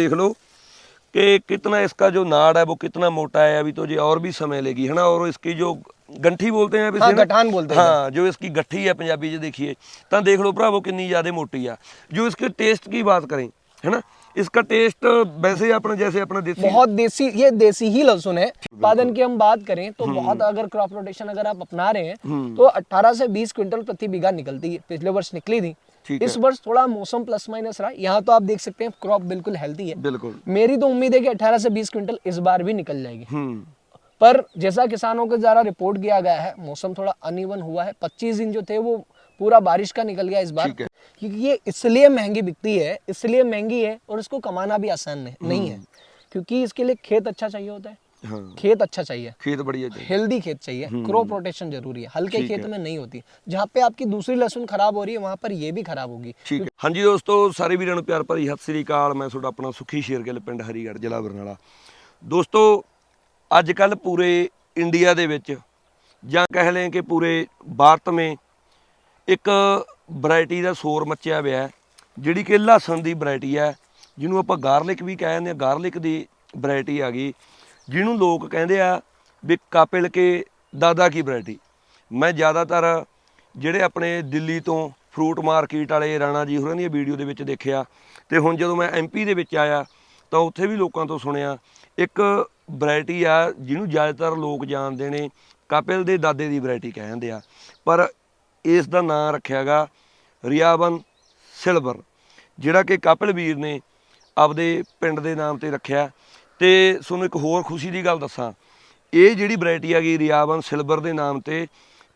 देख लो कि कितना इसका जो नाड़ है वो कितना मोटा है। अभी तो ये और भी समय लेगी, है ना। और इसकी जो गंठी बोलते हैं हाँ, गठान बोलते हैं। हाँ, जो इसकी गट्ठी है पंजाबी च देखिए तो देख लो भरावो कितनी ज़्यादा मोटी है। जो इसके टेस्ट की बात करें, है ना, इसका टेस्ट वैसे अपना जैसे अपना देसी, बहुत देसी, ये देसी ही लहसुन है। उत्पादन की हम बात करें तो बहुत, अगर क्रॉप रोटेशन अगर आप अपना रहे हैं तो 18 से 20 क्विंटल प्रति बीघा निकलती है। पिछले वर्ष निकली थी, इस वर्ष थोड़ा मौसम प्लस माइनस रहा। यहाँ तो आप देख सकते हैं क्रॉप बिल्कुल हेल्दी है। बिल्कुल मेरी तो उम्मीद है कि 18 से 20 क्विंटल इस बार भी निकल जाएगी। पर जैसा किसानों के द्वारा रिपोर्ट किया गया है, मौसम थोड़ा अनइवन हुआ है। 25 दिन जो थे वो पूरा बारिश का निकल गया इस बार, क्योंकि ये इसलिए महंगी बिकती है, इसलिए महंगी है और इसको कमाना भी आसान नहीं है, क्योंकि इसके लिए खेत अच्छा चाहिए होता है। हाँ। खेत अच्छा चाहिए, खेत बढ़िया चाहिए, हेल्दी खेत चाहिए, क्रॉप रोटेशन जरूरी है। हल्के खेत में नहीं होती। जहाँ पे आपकी दूसरी लहसुन खराब हो रही है वहां पर ये भी खराब होगी। ठीक है। हाँ जी दोस्तों, सारे वीरों ਨੂੰ प्यार भरी सत श्री अकाल। मैं ਤੁਹਾਡਾ अपना सुखी शेरगिल पिंड हरीगढ़ जिला बरनाला। दोस्तों अजकल पूरे इंडिया ਦੇ ਵਿੱਚ ਜਾਂ कह लें कि पूरे भारत में एक वैरायटी ਦਾ शोर मचिया हुआ है, ਜਿਹੜੀ कि लहसुन ਦੀ वैरायटी है, ਜਿਹਨੂੰ ਆਪਾਂ गार्लिक भी कह ਦਿੰਦੇ। गार्लिक ਦੀ वैरायटी आ गई, ਜਿਹਨੂੰ लोग ਕਹਿੰਦੇ ਆ ਵੀ ਕਾਪਿਲ के दादा की वैरायटी। मैं ज़्यादातर ਜਿਹੜੇ ਆਪਣੇ ਦਿੱਲੀ ਤੋਂ ਫਰੂਟ ਮਾਰਕੀਟ ਵਾਲੇ ਰਾਣਾ ਜੀ ਹੋਰਾਂ ਦੀਆਂ ਵੀਡੀਓ ਦੇ ਵਿੱਚ ਦੇਖਿਆ, ਤੇ ਹੁਣ ਜਦੋਂ ਮੈਂ ਐਮਪੀ ਦੇ ਵਿੱਚ ਆਇਆ ਤਾਂ ਉੱਥੇ ਵੀ ਲੋਕਾਂ ਤੋਂ ਸੁਣਿਆ ਇੱਕ ਵੈਰਾयटी ਆ ਜਿਹਨੂੰ ਜ਼ਿਆਦਾਤਰ ਲੋਕ ਜਾਣਦੇ ਨੇ ਕਾਪਿਲ ਦੇ ਦਾਦੇ ਦੀ ਵੈਰਾयटी ਕਹਿੰਦੇ ਆ, ਪਰ ਇਸ ਦਾ ਨਾਂ ਰੱਖਿਆ ਗਾ ਰਿਆਵਨ ਸਿਲਵਰ, ਜਿਹੜਾ ਕਿ ਕਾਪਿਲ ਵੀਰ ਨੇ ਆਪਦੇ ਪਿੰਡ ਦੇ ਨਾਮ ਤੇ ਰੱਖਿਆ। ਤੇ ਤੁਹਾਨੂੰ ਇੱਕ ਹੋਰ ਖੁਸ਼ੀ ਦੀ ਗੱਲ ਦੱਸਾਂ, ਇਹ ਜਿਹੜੀ ਵੈਰਾयटी ਹੈਗੀ ਰਿਆਵਨ ਸਿਲਵਰ ਦੇ ਨਾਮ ਤੇ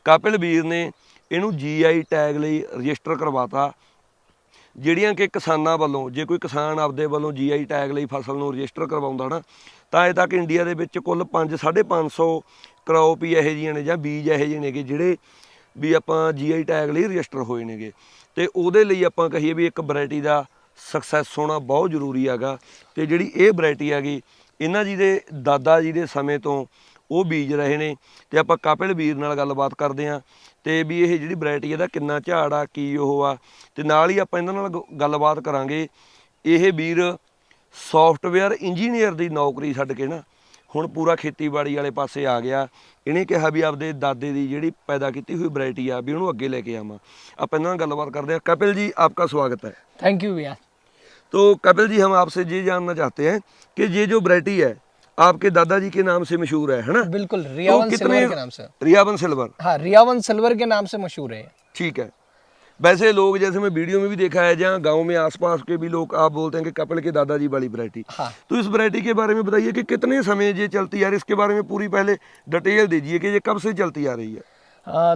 ਕਾਪਿਲ ਵੀਰ ਨੇ ਇਹਨੂੰ GI ਟੈਗ ਲਈ ਰਜਿਸਟਰ ਕਰਵਾਤਾ। ਜਿਹੜੀਆਂ ਕਿ ਕਿਸਾਨਾਂ ਵੱਲੋਂ, ਜੇ ਕੋਈ ਕਿਸਾਨ ਆਪਦੇ ਵੱਲੋਂ GI ਟੈਗ ਲਈ ਫਸਲ ਨੂੰ ਰਜਿਸਟਰ ਕਰਵਾਉਂਦਾ ਨਾ, ਤਾਂ ਅਜੇ ਤੱਕ ਇੰਡੀਆ ਦੇ ਵਿੱਚ ਕੁੱਲ 5-550 ਕਰੌਪ ਹੀ ਇਹੋ ਜਿਹੀਆਂ ਨੇ ਜਾਂ ਬੀਜ ਇਹੋ ਜਿਹੇ ਨੇਗੇ ਜਿਹੜੇ ਵੀ ਆਪਾਂ GI ਟੈਗ ਲਈ ਰਜਿਸਟਰ ਹੋਏ ਨੇਗੇ। ਤੇ ਉਹਦੇ ਲਈ ਆਪਾਂ ਕਹੀਏ ਵੀ ਇੱਕ ਵੈਰਾयटी ਦਾ ਸਕਸੈਸ ਹੋਣਾ ਬਹੁਤ ਜ਼ਰੂਰੀ ਹੈਗਾ। ਤੇ ਜਿਹੜੀ ਇਹ ਵੈਰਾयटी ਹੈਗੀ ਇਹਨਾਂ ਜੀ ਦੇ ਦਾਦਾ ਜੀ ਦੇ ਸਮੇਂ ਤੋਂ ਉਹ ਬੀਜ ਰਹੇ ਨੇ। ਤੇ ਆਪਾਂ ਕਾਪਿਲ ਵੀਰ ਨਾਲ ਗੱਲਬਾਤ ਕਰਦੇ ਹਾਂ ਤੇ ਵੀ ਇਹ ਜਿਹੜੀ ਵੈਰਾयटी ਇਹਦਾ ਕਿੰਨਾ ਝਾੜ ਆ, ਕੀ ਉਹ ਆ, ਤੇ ਨਾਲ ਹੀ ਆਪਾਂ ਇਹਨਾਂ ਨਾਲ ਗੱਲਬਾਤ ਕਰਾਂਗੇ। ਇਹ ਵੀਰ ਸੌਫਟਵੇਅਰ ਇੰਜੀਨੀਅਰ ਦੀ ਨੌਕਰੀ ਛੱਡ ਕੇ ਨਾ ਹੁਣ ਪੂਰਾ ਖੇਤੀਬਾੜੀ ਵਾਲੇ ਪਾਸੇ ਆ ਗਿਆ। ਇਹਨੇ ਕਿਹਾ ਵੀ ਆਪਦੇ ਦਾਦੇ ਦੀ ਜਿਹੜੀ पैदा की हुई वैरायटी आ भी उन्होंने अगे लेके आवा। आप इन्होंने गलबात करते हैं। कपिल जी आपका स्वागत है। थैंक यू भैया। तो कपिल जी हम आपसे ये जानना चाहते हैं कि ये जो वैरायटी है आपके दादाजी के नाम से मशहूर है ना? बिल्कुल, रियावन सिल्वर के नाम से। रियावन सिल्वर, हाँ, रियावन सिल्वर के नाम से मशहूर है। ठीक है। वैसे लोग जैसे मैं वीडियो में भी देखा है जहाँ गांव में आसपास के भी लोग आप बोलते हैं कि कपिल के दादाजी वाली वैरायटी। हाँ। तो इस वैरायटी के बारे में बताइए कि कितने समय ये चलती आ रही है, इसके बारे में पूरी पहले डिटेल दीजिए कि ये कब से चलती आ रही है।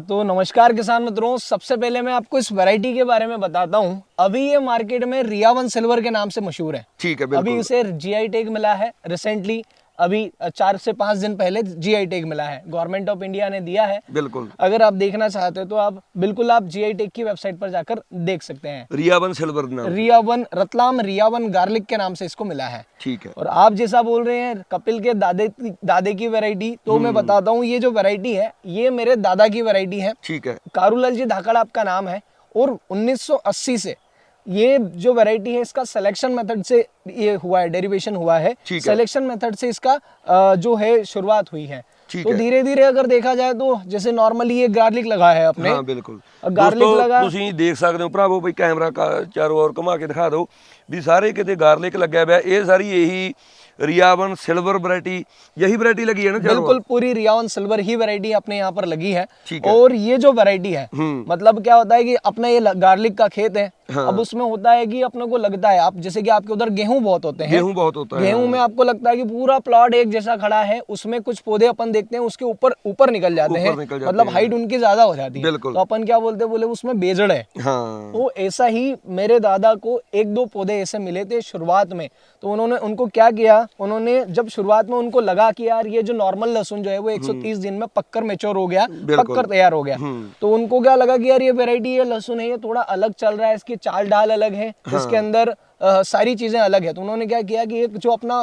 तो नमस्कार किसान मित्रों, सबसे पहले मैं आपको इस वैरायटी के बारे में बताता हूँ। अभी ये मार्केट में रियावन सिल्वर के नाम से मशहूर है। ठीक है। अभी इसे GI टैग मिला है रिसेंटली, अभी 4 से 5 दिन पहले GI टैग मिला है, गवर्नमेंट ऑफ इंडिया ने दिया है। बिल्कुल, अगर आप देखना चाहते हो तो आप बिल्कुल आप GI टैग की वेबसाइट पर जाकर देख सकते हैं। रियावन सिल्वर नाम, रियावन रतलाम रियावन गार्लिक के नाम से इसको मिला है। ठीक है। और आप जैसा बोल रहे हैं कपिल के दादे की वैरायटी, तो मैं बताता हूँ ये जो वैरायटी है ये मेरे दादा की वैरायटी है। ठीक है। कारूलाल जी धाकड़ आपका नाम है और 1980 से ये जो वैरायटी है इसका सिलेक्शन मेथड से ये हुआ है, डेरिवेशन हुआ है। सिलेक्शन मेथड से इसका जो है शुरुआत हुई है। तो धीरे धीरे अगर देखा जाए तो जैसे नॉर्मली ये गार्लिक लगा है अपने। हाँ, बिल्कुल गार्लिक लगा, ਤੁਸੀਂ ਦੇਖ ਸਕਦੇ ਹੋ ਭਰਾਵੋ, ਵੀ ਕੈਮਰਾ ਚਾਰੋਂ ओर घुमा के दिखा दो भी सारे किते गार्लिक लग्या हुआ। ये सारी यही रियावन सिल्वर वैरायटी, यही वैरायटी लगी है ना? बिल्कुल, पूरी रियावन सिल्वर ही वैरायटी अपने यहाँ पर लगी है। और ये जो वैरायटी है मतलब क्या होता है कि अपना ये गार्लिक का खेत है। हाँ। अब उसमें होता है कि अपने को लगता है, आप जैसे कि आपके उधर गेहूं बहुत होते हैं, गेहूं बहुत होता है, गेहूं में आपको लगता है कि पूरा प्लॉट एक जैसा खड़ा है, उसमें कुछ पौधे अपन देखते हैं उसके ऊपर निकल जाते हैं, मतलब हाइट उनकी ज्यादा हो जाती है। तो अपन क्या बोलते हैं, बोले उसमें बेजड़ है। हाँ। तो ऐसा ही मेरे दादा को 1-2 पौधे ऐसे मिले थे शुरुआत में। तो उन्होंने उनको क्या किया, उन्होंने जब शुरुआत में उनको लगा कि यार ये जो नॉर्मल लहसुन जो है वो 130 दिन में पक्कर मैच्योर हो गया, पक्कर तैयार हो गया, तो उनको क्या लगा कि यार ये वैरायटी ये लहसुन है ये थोड़ा अलग चल रहा है, इसकी चाल ढाल अलग है। हाँ। इसके अंदर सारी चीजें अलग है। तो उन्होंने क्या किया कि एक जो अपना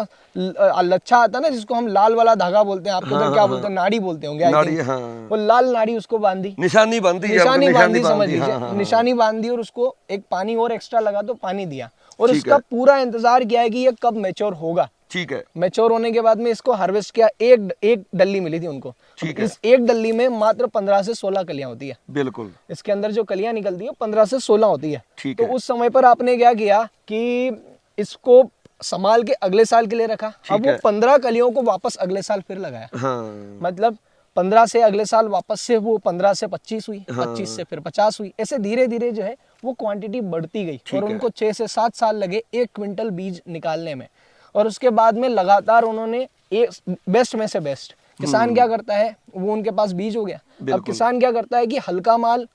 लच्छा आता है ना, जिसको हम लाल वाला धागा बोलते हैं, आपके उधर क्या बोलते हैं, नाड़ी बोलते होंगे, नाड़ी, हाँ। वो लाल नाड़ी उसको बांधी, निशानी बांधी, समझ लीजिए, निशानी बांधी और उसको एक पानी और एक्स्ट्रा लगा तो पानी दिया और इसका पूरा इंतजार किया है कि ये कब मैच्योर होगा। ठीक है। मैच्योर होने के बाद में इसको हार्वेस्ट किया। एक डल्ली मिली थी उनको। इस एक डल्ली में मात्र 15 से 16 कलियां होती है। बिल्कुल। इसके अंदर जो कलियां निकलती है 15 से 16 होती है। तो उस समय पर आपने क्या किया कि इसको संभाल के अगले साल के लिए रखा। अब वो 15 कलियों को वापस अगले साल फिर लगाया। हाँ। मतलब 15 से अगले साल वापस से वो 15 से 25 हुई, 25 से फिर 50 हुई। ऐसे धीरे धीरे जो है वो क्वांटिटी बढ़ती गई और उनको 6 से 7 साल लगे 1 क्विंटल बीज निकालने में। और उसके बाद में लगातार उन्होंने एक बेस्ट में से बेस्ट। किसान क्या करता है, वो उनके पास बीज हो गया। अब किसान क्या करता है कि हल्का माल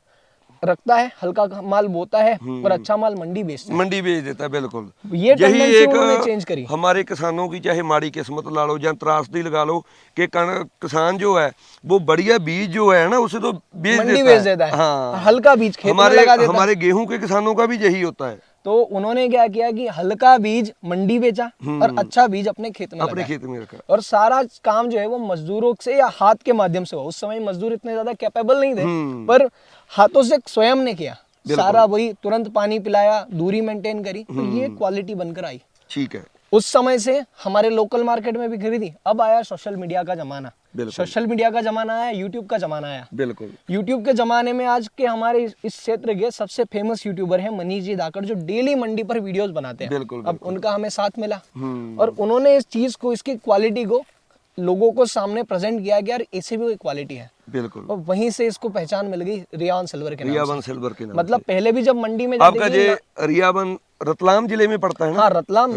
रखता है, हल्का माल बोता है और अच्छा माल मंडी बेचता है। मंडी बेच देता है। बिल्कुल। ये टेंडेंसी उन्होंने चेंज करी। हमारे किसानों की चाहे माड़ी किस्मत ला लो या त्रासदी लगा लो कि किसान जो है वो बढ़िया बीज जो है ना उसे तो मंडी बेच देता है। हाँ। हल्का बीज खेत में लगा देता है। हमारे गेहूं के किसानों का भी यही होता है। तो उन्होंने क्या किया कि हल्का बीज मंडी बेचा और अच्छा बीज अपने खेत में रखा। और सारा काम जो है वो मजदूरों से या हाथ के माध्यम से हुआ। उस समय मजदूर इतने ज्यादा कैपेबल नहीं थे, पर हाथों से स्वयं ने किया सारा। वही तुरंत पानी पिलाया, दूरी मेंटेन करी, तो ये क्वालिटी बनकर आई। ठीक है। उस समय से हमारे लोकल मार्केट में भी खरीदी। अब आया सोशल मीडिया का जमाना। सोशल मीडिया का जमाना आया, यूट्यूब का जमाना आया। बिल्कुल। यूट्यूब के जमाने में आज के हमारे इस क्षेत्र के सबसे फेमस यूट्यूबर हैं मनीष जी धाकड़, जो डेली मंडी पर वीडियोस बनाते हैं। बिल्कुल। अब उनका हमें साथ मिला और उन्होंने इस चीज को, इसकी क्वालिटी को लोगों को सामने प्रेजेंट किया कि यार ऐसे भी कोई क्वालिटी है। बिल्कुल। और वहीं से इसको पहचान मिल गई रियावन सिल्वर के नाम से। रियावन सिल्वर के नाम मतलब पहले भी जब मंडी में आपका ये रियावन रतलाम जिले में पड़ता है ना? हाँ, रतलाम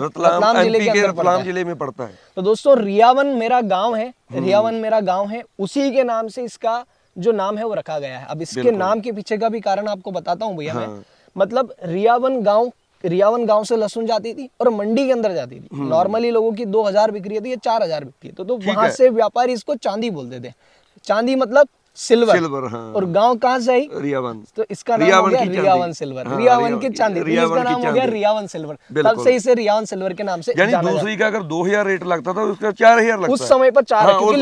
जिले के अंदर रतलाम जिले में पड़ता है। तो दोस्तों रियावन मेरा गांव है, रियावन मेरा गांव है, उसी के नाम से इसका जो नाम है वो रखा गया है। अब इसके नाम के पीछे का भी कारण आपको बताता हूँ भैया मैं। मतलब रियावन गांव से लहसुन जाती थी और मंडी के अंदर जाती थी। नॉर्मली लोगों की 2000 बिक्री होती है, 4000 बिकती है। तो वहां से व्यापारी इसको चांदी बोलते थे। चांदी मतलब सिल्वर। हाँ। और गांव कहाँ से आई? रियावन। तो इसका नाम हो गया रियावन सिल्वर। रियावन की चांदी, इसका नाम हो गया रियावन सिल्वर। तब से इसे रियावन सिल्वर के नाम से जाना जाता है। दूसरी का अगर 2000 रेट लगता था उसका 4000 लगता है। उस समय पर 4 क्योंकि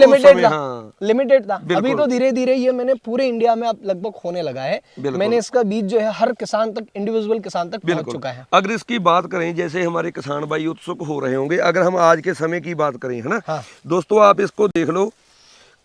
लिमिटेड था। अभी तो धीरे धीरे ये मैंने पूरे इंडिया में अब लगभग होने लगा है। मैंने इसका बीज जो है हर किसान तक, इंडिविजुअल किसान तक पहुंच चुका है। अगर इसकी बात करें, जैसे हमारे किसान भाई उत्सुक हो रहे होंगे, अगर हम आज के समय की बात करें, है ना दोस्तों, आप इसको देख लो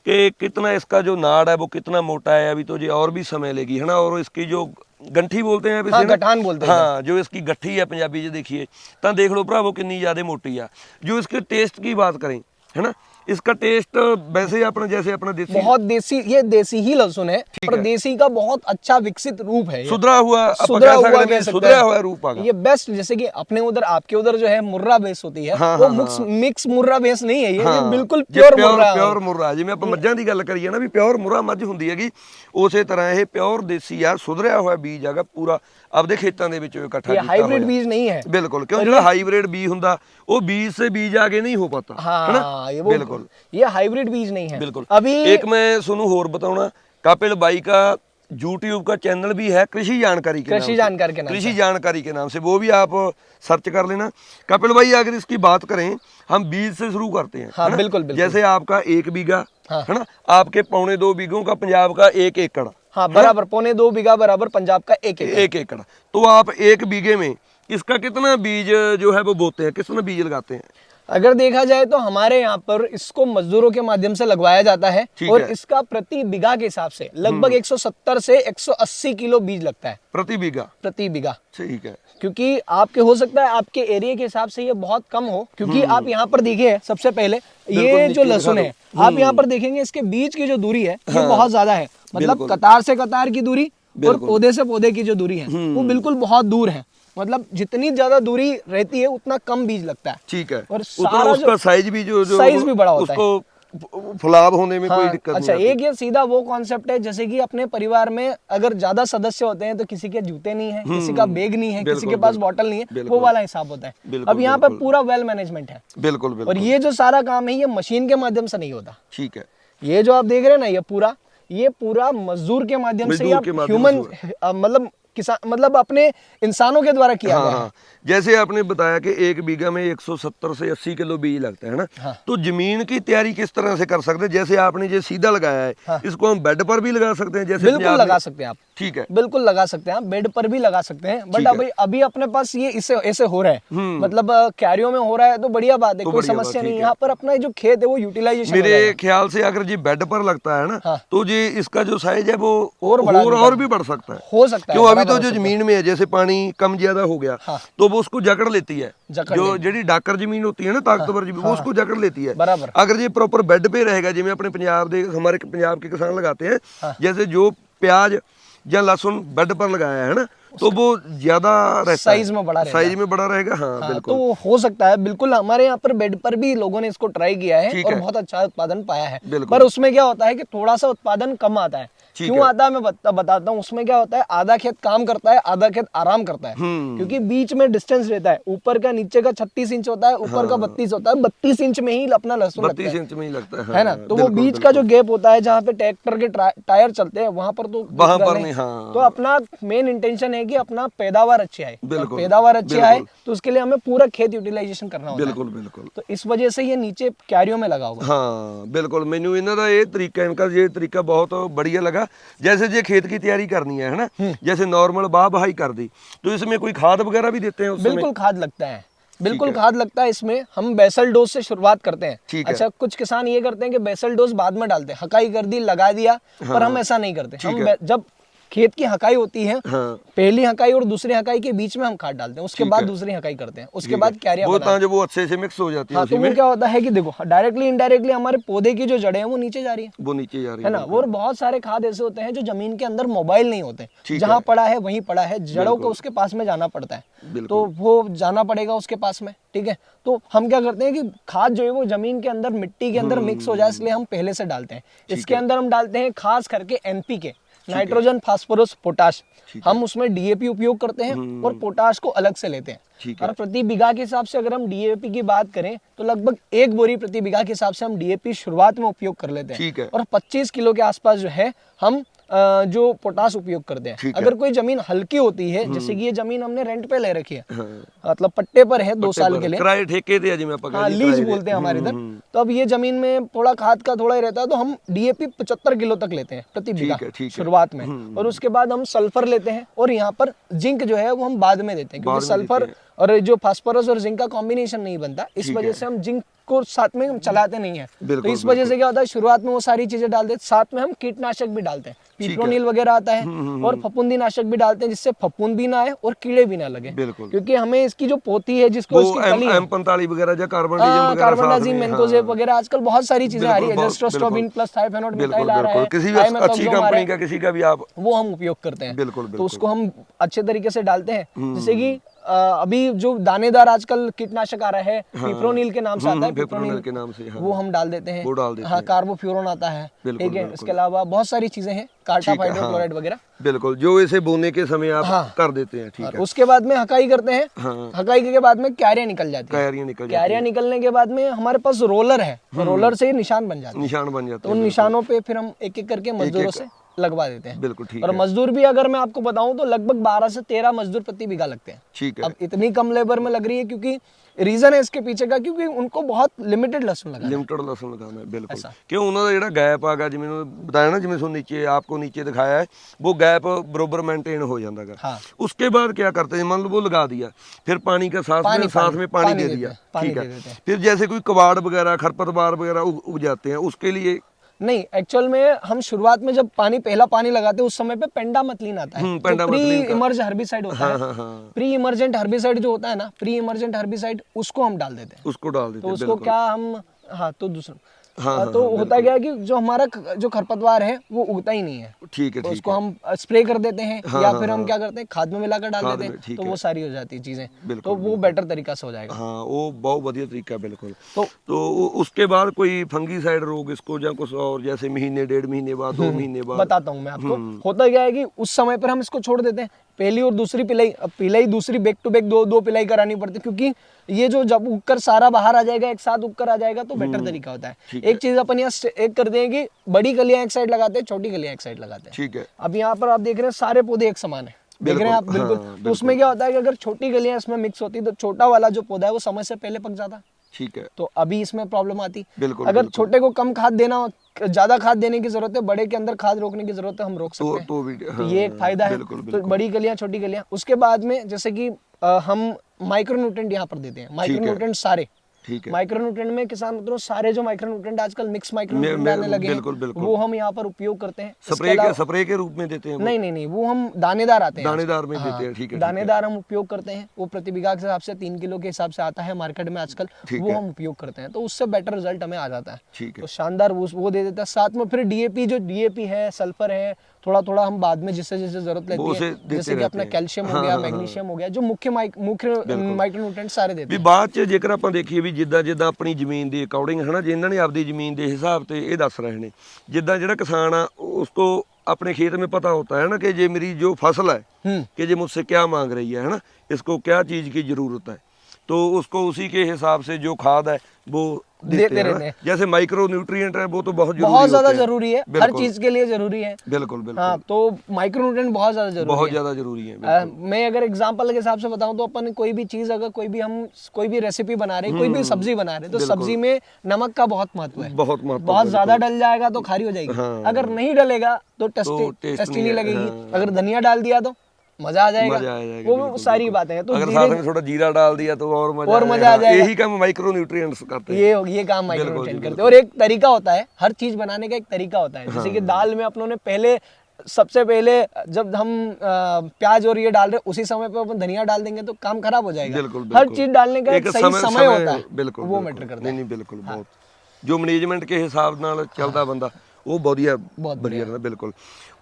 कि कितना इसका जो नाड़ है वो कितना मोटा है। अभी तो ये और भी समय लेगी, है ना। और इसकी जो गंठी बोलते हैं, गठान बोलते हैं। हाँ, जो इसकी गट्ठी है पंजाबी च देखिए तो देख लो भरावो कितनी ज्यादा मोटी है। जो इसके टेस्ट की बात करें, है ना, इसका टेस्ट वैसे अपना जैसे अपना देसी, बहुत देसी, ये देसी ही लहसुन है, पर देसी का बहुत अच्छा विकसित रूप है। सुधरा हुआ रूप आ गया। ये बेस्ट, जैसे कि अपने उधर, आपके उधर जो है मुर्रा बेस होती है, वो मिक्स मुर्रा बेस नहीं है। ये बिल्कुल प्योर मुर्रा। जिवें ਆਪਾਂ ਮੱਝਾਂ ਦੀ ਗੱਲ ਕਰੀਏ ਨਾ ਵੀ ਪਿਓਰ ਮੁर्रा ਮੱਝ ਹੁੰਦੀ ਹੈਗੀ, ਉਸੇ ਤਰ੍ਹਾਂ ਇਹ ਪਿਓਰ ਦੇਸੀ ਆ, ਸੁਧਰਿਆ ਹੋਇਆ ਬੀਜ ਹੈਗਾ ਪੂਰਾ ਆਪਦੇ ਖੇਤਾਂ ਦੇ ਵਿੱਚ ਇਕੱਠਾ ਕੀਤਾ ਹੋਇਆ। ਹਾਈਬ੍ਰਿਡ ਬੀਜ ਨਹੀਂ ਹੈ ਬਿਲकुल, क्यों ਜਿਹੜਾ हाइब्रिड बीज ਹੁੰਦਾ ਉਹ बीज से बीज आगे नहीं हो पाता, है ना। बिल्कुल, ये हाइब्रिड बीज नहीं है। बिल्कुल। अभी एक मैं सुनू होर बताऊंगा, कपिल बाई का YouTube का चैनल भी है कृषि जानकारी के नाम से, वो भी आप सर्च कर लेना। कपिल भाई, अगर इसकी बात करें, हम बीज से शुरू करते हैं। हाँ, बिल्कुल। जैसे आपका 1 बीघा, है ना, आपके 1.25 बीघों का पंजाब का 1 एकड़, हाँ बराबर 1.25 बीघा बराबर पंजाब का 1 एकड़। तो आप 1 बीघे में इसका कितना बीज जो है वो बोते हैं, कितना बीज लगाते हैं? अगर देखा जाए तो हमारे यहाँ पर इसको मजदूरों के माध्यम से लगवाया जाता है और इसका प्रति बीघा के हिसाब से लगभग 170 से 180 किलो बीज लगता है प्रति बीघा। ठीक है। क्योंकि आपके हो सकता है आपके एरिया के हिसाब से ये बहुत कम हो, क्योंकि आप यहाँ पर देखिए, सबसे पहले ये जो लहसुन है, आप यहाँ पर देखेंगे इसके बीज की जो दूरी है ये बहुत ज्यादा है। मतलब कतार से कतार की दूरी और पौधे से पौधे की जो दूरी है वो बिल्कुल बहुत दूर है। मतलब जितनी ज्यादा दूरी रहती है उतना कम बीज लगता है। ठीक है। और सारा उसका साइज भी साइज भी बड़ा होता है, उसको फुलाव होने में कोई दिक्कत अच्छा, एक ये सीधा वो कॉन्सेप्ट है, जैसे कि अपने परिवार में अगर ज्यादा सदस्य होते हैं तो किसी के जूते नहीं है, किसी का बैग नहीं है, किसी के पास बॉटल नहीं है, वो वाला हिसाब होता है। अब यहाँ पे पूरा वेल मैनेजमेंट है। बिल्कुल। और ये जो सारा काम है ये मशीन के माध्यम से नहीं होता। ठीक है। ये जो आप देख रहे हैं ना, ये पूरा मजदूर के माध्यम से, ह्यूमन मतलब किसान मतलब अपने इंसानों के द्वारा किया गया है। जैसे आपने बताया कि 1 बीघा में 170 से 80 किलो बीज लगता है ना, तो जमीन की तैयारी किस तरह से कर सकते हैं? जैसे आपने जो सीधा लगाया है, इसको हम बेड पर भी लगा सकते हैं? जैसे बिल्कुल लगा सकते हैं आप। ठीक है, बिल्कुल लगा सकते हैं आप, बेड पर भी लगा सकते हैं, बट अभी अपने पास ये इसे ऐसे हो रहा है, मतलब क्यारियों में हो रहा है तो बढ़िया बात है, कोई समस्या नहीं। यहाँ पर अपना जो खेत है वो यूटिलाइजेशन मेरे ख्याल से अगर जी बेड पर लगता है ना, तो जी इसका जो साइज है वो और भी बढ़ सकता है, हो सकता है। क्यों? अभी तो जो जमीन में है, जैसे पानी कम ज्यादा हो गया तो वो उसको जकड़ लेती है, जो जी डाकर जमीन होती है ना, ताकतवर जमीन, वो उसको जकड़ लेती है बराबर। अगर ये प्रॉपर बेड पे रहेगा, जिਵੇਂ अपने हमारे पंजाब के किसान लगाते हैं, जैसे जो प्याज या लहसुन बेड पर लगाया है ना, तो वो ज्यादा साइज में बड़ा रहेगा, साइज में बड़ा रहेगा। हाँ, बिल्कुल। तो हो सकता है, बिल्कुल। हमारे यहाँ पर बेड पर भी लोगों ने इसको ट्राई किया है और बहुत अच्छा उत्पादन पाया है, पर उसमें क्या होता है कि थोड़ा सा उत्पादन कम आता है। क्यों आता है मैं बताता हूँ। उसमें क्या होता है, आधा खेत काम करता है, आधा खेत आराम करता है, क्योंकि बीच में डिस्टेंस रहता है। ऊपर का नीचे का 36 इंच होता है, ऊपर का 32 होता है, 32 इंच में ही अपना लहसुन लगता है, 32 इंच में ही लगता है ना। तो वो बीच का जो गैप होता है जहाँ पे ट्रैक्टर के टायर चलते हैं, वहां पर नहीं। तो अपना मेन इंटेंशन है कि अपना पैदावार अच्छी आए, पैदावार अच्छी आए तो उसके लिए हमें पूरा खेत यूटिलाइजेशन करना होता है। बिल्कुल बिल्कुल। तो इस वजह से ये नीचे क्यारियों में लगा होगा। हाँ बिल्कुल, मैनू इन्हों का ये तरीका, इनका ये तरीका बहुत बढ़िया लगा। जैसे जो खेत की तैयारी करनी है ना, जैसे नॉर्मल बाह बहाई कर दी, तो इसमें कोई खाद वगैरह भी देते हैं? बिल्कुल खाद लगता है, बिल्कुल खाद लगता है। इसमें हम बेसल डोज से शुरुआत करते हैं। अच्छा, कुछ किसान ये करते हैं कि बेसल डोज बाद में डालते हैं, हकाई कर दी, लगा दिया, पर हम ऐसा नहीं करते। हम जब खेत की हकाई होती है, पहली हकाई और दूसरी हकाई के बीच में हम खाद डालते हैं, उसके बाद दूसरी हकाई करते हैं, उसके बाद क्यारियां बनाते हैं। जब वो अच्छे से मिक्स हो जाती है, तो वो क्या होता है कि देखो, डायरेक्टली इनडायरेक्टली हमारे पौधे की जो जड़ें हैं वो नीचे जा रही है, वो नीचे जा रही है ना। और बहुत सारे खाद ऐसे होते हैं जो जमीन के अंदर मोबाइल नहीं होते, जहाँ पड़ा है वहीं पड़ा है, जड़ों को उसके पास में जाना पड़ता है, तो वो जाना पड़ेगा उसके पास में, ठीक है। तो हम क्या करते हैं कि खाद जो है वो जमीन के अंदर, मिट्टी के अंदर मिक्स हो जाए, इसलिए हम पहले से डालते हैं। इसके अंदर हम डालते हैं खास करके NPK, नाइट्रोजन, फास्फोरस, पोटाश। हम उसमें DAP उपयोग करते हैं और पोटाश को अलग से लेते हैं। और प्रति बीघा के हिसाब से अगर हम DAP की बात करें तो लगभग 1 बोरी प्रति बीघा के हिसाब से हम DAP शुरुआत में उपयोग कर लेते हैं, और 25 किलो के आसपास जो है हम जो पोटाश उपयोग करते हैं। अगर कोई जमीन हल्की होती है, जैसे कि ये जमीन हमने रेंट पे ले रखी है, मतलब पट्टे पर है 2 साल के लिए, किराए ठेके दे, लीज बोलते हैं हमारे इधर। तो अब ये जमीन में थोड़ा खाद का थोड़ा ही रहता है, तो हम DAP 75 किलो तक लेते हैं प्रति बीघा शुरुआत में, और उसके बाद हम सल्फर लेते हैं, और यहाँ पर जिंक जो है वो हम बाद में देते हैं, क्योंकि सल्फर और जो फास्फोरस और जिंक का कॉम्बिनेशन नहीं बनता, इस वजह से हम जिंक को साथ में हम चलाते नहीं है। तो इस वजह से क्या होता है, शुरुआत में वो सारी चीजें डाल देते, साथ में हम कीटनाशक भी डालते हैं, पिप्रोनिल वगैरह आता है, और फफूंदी नाशक भी डालते हैं, जिससे फफूंद भी ना आए और कीड़े भी ना लगे, क्योंकि हमें इसकी जो पोती है, जिसको M45 वगैरह या कार्बनडाजिम, मैनकोजेब वगैरह, आजकल बहुत सारी चीजें आ रही है, एज़ोस्ट्रोबिन प्लस थाइफेनॉइड मिथाइल आ रहा है, किसी भी अच्छी कंपनी का, किसी का भी आप, वो हम उपयोग करते हैं। तो उसको हम अच्छे तरीके से डालते हैं, जैसे कि अभी जो दानेदार आजकल कीटनाशक आ रहा है, पिप्रोनिल के नाम से आता है, पिप्रोनिल के नाम से, वो हम डाल देते हैं। हाँ, कार्बोफ्यूरॉन आता है, ठीक है। इसके अलावा बहुत सारी चीजें हैं, कार्टाप हाइड्रोक्लोराइड वगैरह, बिल्कुल, जो इसे बोने के समय आप कर देते हैं, ठीक है। उसके बाद में हकाई करते हैं, हकाई के बाद में क्यारियां निकल जाती है, क्यारियां निकलने के बाद में हमारे पास रोलर है, रोलर से निशान बन जाते हैं, तो उन निशानों पे फिर हम एक एक करके मजदूरों से लगवा देते हैं। बिल्कुल ठीक और है। मजदूर भी अगर मैं आपको बताऊं तो लगभग 12 से 13 मजदूर प्रति बीघा लगते हैं। ठीक है। अब इतनी कम लेबर में लग रही है, क्योंकि रीजन है इसके पीछे का, क्योंकि उनको बहुत लिमिटेड लहसुन लगाना है। बिल्कुल, क्यों उन्होंने ਜਿਹੜਾ ਗੈਪ ਆਗਾ, ਜਿਵੇਂ बताया ना, जिਵੇਂ नीचे आपको नीचे दिखाया है, वो गैप बरोबर मेंटेन हो जाता है। हाँ। उसके बाद क्या करते हैं, मान लो वो लगा दिया, फिर पानी का साथ में पानी दे दिया, ठीक है। फिर जैसे कोई कबाड़ वगैरह, खरपतवार वगैरह उग जाते हैं, उसके लिए नहीं, एक्चुअल में हम शुरुआत में जब पहला पानी लगाते हैं, उस समय पे पेंडामथलिन आता है, प्री इमर्ज हर्बिसाइड होता है। प्री इमर्जेंट हर्बिसाइड जो होता है ना, प्री इमर्जेंट हर्बिसाइड, उसको हम डाल देते हैं, तो उसको क्या हम, हाँ, तो दूसरा तो होता क्या है कि जो हमारा जो खरपतवार है वो उगता ही नहीं है, ठीक है, तो उसको हम स्प्रे कर देते हैं, या फिर हम क्या करते हैं, खाद में मिलाकर डाल देते हैं, तो वो सारी हो जाती है चीजें, तो वो बेटर तरीका से हो जाएगा। हाँ, वो बहुत बढ़िया तरीका है, बिल्कुल। तो उसके बाद कोई फंगीसाइड रोग इसको, या कुछ और, जैसे महीने, 1.5 महीने बाद, 2 महीने बाद, बताता हूँ मैं आपको। होता क्या है कि उस समय पर हम इसको छोड़ देते हैं, पहली और दूसरी पिलाई दूसरी बैक टू बैक दो पिलाई करानी पड़ती है, क्योंकि ये जो जब उगकर सारा बाहर आ जाएगा, एक साथ उगकर आ जाएगा, तो बेटर तरीका होता है। एक चीज अपन यहाँ एक करते हैं कि बड़ी कलियां एक साइड लगाते हैं, छोटी कलियां एक साइड लगाते हैं, ठीक है। अब यहाँ पर आप देख रहे हैं सारे पौधे एक समान है, देख रहे हैं आप, बिल्कुल। तो उसमें क्या होता है कि अगर छोटी कलियां इसमें मिक्स होती तो छोटा वाला जो पौधा है वो समय से पहले पक जाता। ठीक है। तो अभी इसमें प्रॉब्लम आती। बिल्कुल, अगर बिल्कुल। छोटे को कम खाद देना हो, ज्यादा खाद देने की जरूरत है, बड़े के अंदर खाद रोकने की जरूरत है, हम रोक सकते हैं। तो भी तो ये एक फायदा है। बिल्कुल, तो बिल्कुल। बड़ी कलियां, छोटी कलियां। उसके बाद में जैसे कि हम माइक्रोन्यूट्रेंट यहाँ पर देते हैं, माइक्रोन्यूट्रेंट सारे। ठीक है। माइक्रोन्यूट्रेंट में किसान मित्रों सारे जो माइक्रोन्यूट्रेंट आजकल मिक्स माइक्रोन्यूट्रेंट डालने लगे हैं, बिल्कुल, बिल्कुल। वो हम यहाँ पर उपयोग करते हैं। स्प्रे के रूप में देते हैं वो? नहीं नहीं नहीं, वो हम दानेदार आते हैं, दानेदार में देते हैं। ठीक है। दानेदार हम उपयोग करते हैं। वो प्रति बीघा के हिसाब से 3 किलो के हिसाब से आता है मार्केट में आजकल, वो हम उपयोग करते हैं। तो उससे बेटर रिजल्ट हमें आ जाता है। ठीक है। तो शानदार वो दे देता है। साथ में फिर डीएपी, जो डीएपी है, सल्फर है, थोड़ा थोड़ा हम बाद में जिससे जैसे जरूरत लगती है, जैसे कि अपना कैल्शियम हो गया, मैग्नीशियम हो गया, जो मुख्य माइक्रोन्यूट्रेंट सारे देते ਵੀ हैं। ਬਾਅਦ ਚ ਜੇਕਰ ਆਪਾਂ ਦੇਖੀਏ ਵੀ ਜਿੱਦਾਂ ਜਿੱਦਾਂ ਆਪਣੀ ਜ਼ਮੀਨ ਦੇ ਅਕੋਰਡਿੰਗ ਹਨਾ, ਜੇ ਇਹਨਾਂ ਨੇ ਆਪਦੀ ਜ਼ਮੀਨ ਦੇ ਹਿਸਾਬ ਤੇ ਇਹ ਦੱਸ ਰਹੇ ਨੇ, ਜਿੱਦਾਂ ਜਿਹੜਾ ਕਿਸਾਨ ਆ ਉਸ को अपने खेत में पता होता है ना कि ये मेरी जो फसल है कि ये मुझसे क्या मांग रही है ना, इसको क्या चीज़ की ज़रूरत है, तो उसको उसी के हिसाब से जो खाद है वो देते रहते हैं। जैसे माइक्रो न्यूट्रिएंट है वो तो बहुत ज्यादा जरूरी है, हर चीज के लिए जरूरी है। बिल्कुल बिल्कुल। हाँ, तो माइक्रो न्यूट्रिएंट बहुत ज्यादा जरूरी है। मैं अगर एग्जांपल के हिसाब से बताऊं तो अपन कोई भी चीज, अगर कोई भी रेसिपी बना रहे, कोई भी सब्जी बना रहे, तो सब्जी में नमक का बहुत महत्व है। बहुत ज्यादा डल जाएगा तो खारी हो जाएगी, अगर नहीं डलेगा तो टेस्टी नहीं लगेगी। अगर धनिया डाल दिया तो मजा आ जाएगा। वो सारी बातें हैं। तो अगर साथ में थोड़ा जीरा डाल दिया तो और मजा आ जाएगा। यही काम माइक्रो न्यूट्रिएंट्स करते हैं। ये काम माइक्रो न्यूट्रिएंट करते हैं। और एक तरीका होता है, हर चीज बनाने का एक तरीका होता है। जैसे कि दाल में अपनों ने सबसे पहले जब हम प्याज और ये डाल रहे उसी समय पे अपन धनिया डाल देंगे तो काम खराब हो जाएगा। हर चीज डालने का एक सही समय होता है, वो मैटर करता है। नहीं बिल्कुल, बहुत जो मैनेजमेंट के हिसाब नाल चलता बंदा वो बढ़िया रहता। बिल्कुल।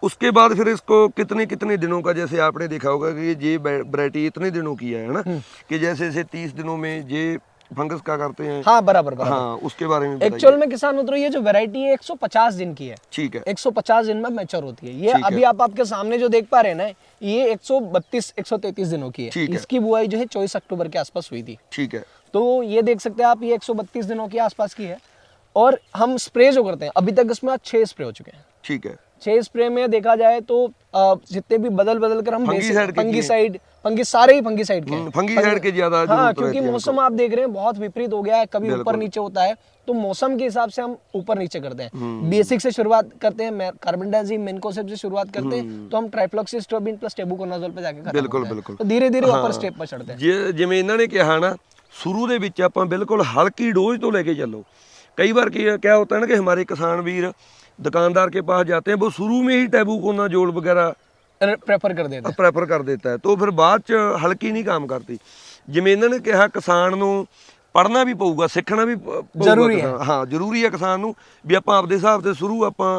उसके बाद फिर इसको कितने दिनों का, जैसे आपने देखा होगा कि ये वैरायटी इतने दिनों की है ना, कि जैसे 30 दिनों में ये फंगस का करते हैं। हाँ, बराबर। हाँ, उसके बारे में एक्चुअल में किसान मित्रों ये जो वैरायटी है 150 दिन की है। ठीक है। 150 दिन में मैच्योर होती है। ये अभी आप आपके सामने जो देख पा रहे हैं ना, ये 132-133 दिनों की है। इसकी बुआई जो है 24 अक्टूबर के आसपास हुई थी। ठीक है। तो ये देख सकते हैं आप, ये 132 दिनों के आसपास की है। और हम स्प्रे जो करते हैं, अभी तक इसमें 6 स्प्रे हो चुके हैं। ठीक है। 6 स्प्रे में देखा जाए तो जितने भी बदल कर हम फंगी सारे ही फंगीसाइड के ज्यादा। हाँ, क्योंकि मौसम आप देख रहे हैं बहुत विपरीत हो गया है, कभी ऊपर नीचे होता है, तो मौसम के हिसाब से हम ऊपर नीचे करते हैं। बेसिक से शुरुआत करते हैं, कार्बेंडाजिम मेनकोसेप से शुरुआत करते हैं, तो हम ट्राइफ्लॉक्सीस्ट्रोबिन प्लस टेबुकोनाजोल पे जाके खत्म करते हैं। तो धीरे धीरे ऊपर स्टेप पर चढ़ते हैं। ਜਿਵੇਂ ਇਹਨਾਂ ਨੇ ਕਿਹਾ ਨਾ, शुरू ਦੇ ਵਿੱਚ ਆਪਾਂ ਬਿਲਕੁਲ हल्की डोज तो लेके चलो। कई बार क्या होता है ना कि हमारे किसान वीर दुकानदार के पास जाते हैं, वो शुरू में ही टेबुकोनाजोल वगैरह प्रेफर कर देता है, तो फिर बाद च हल्की नहीं काम करती। जिवें इन्हों ने कहा किसान नूं पढ़ना भी पऊगा, सीखना भी जरूरी है। हाँ, जरूरी है किसान नूं भी आपां आपदे हिसाब से शुरू आपां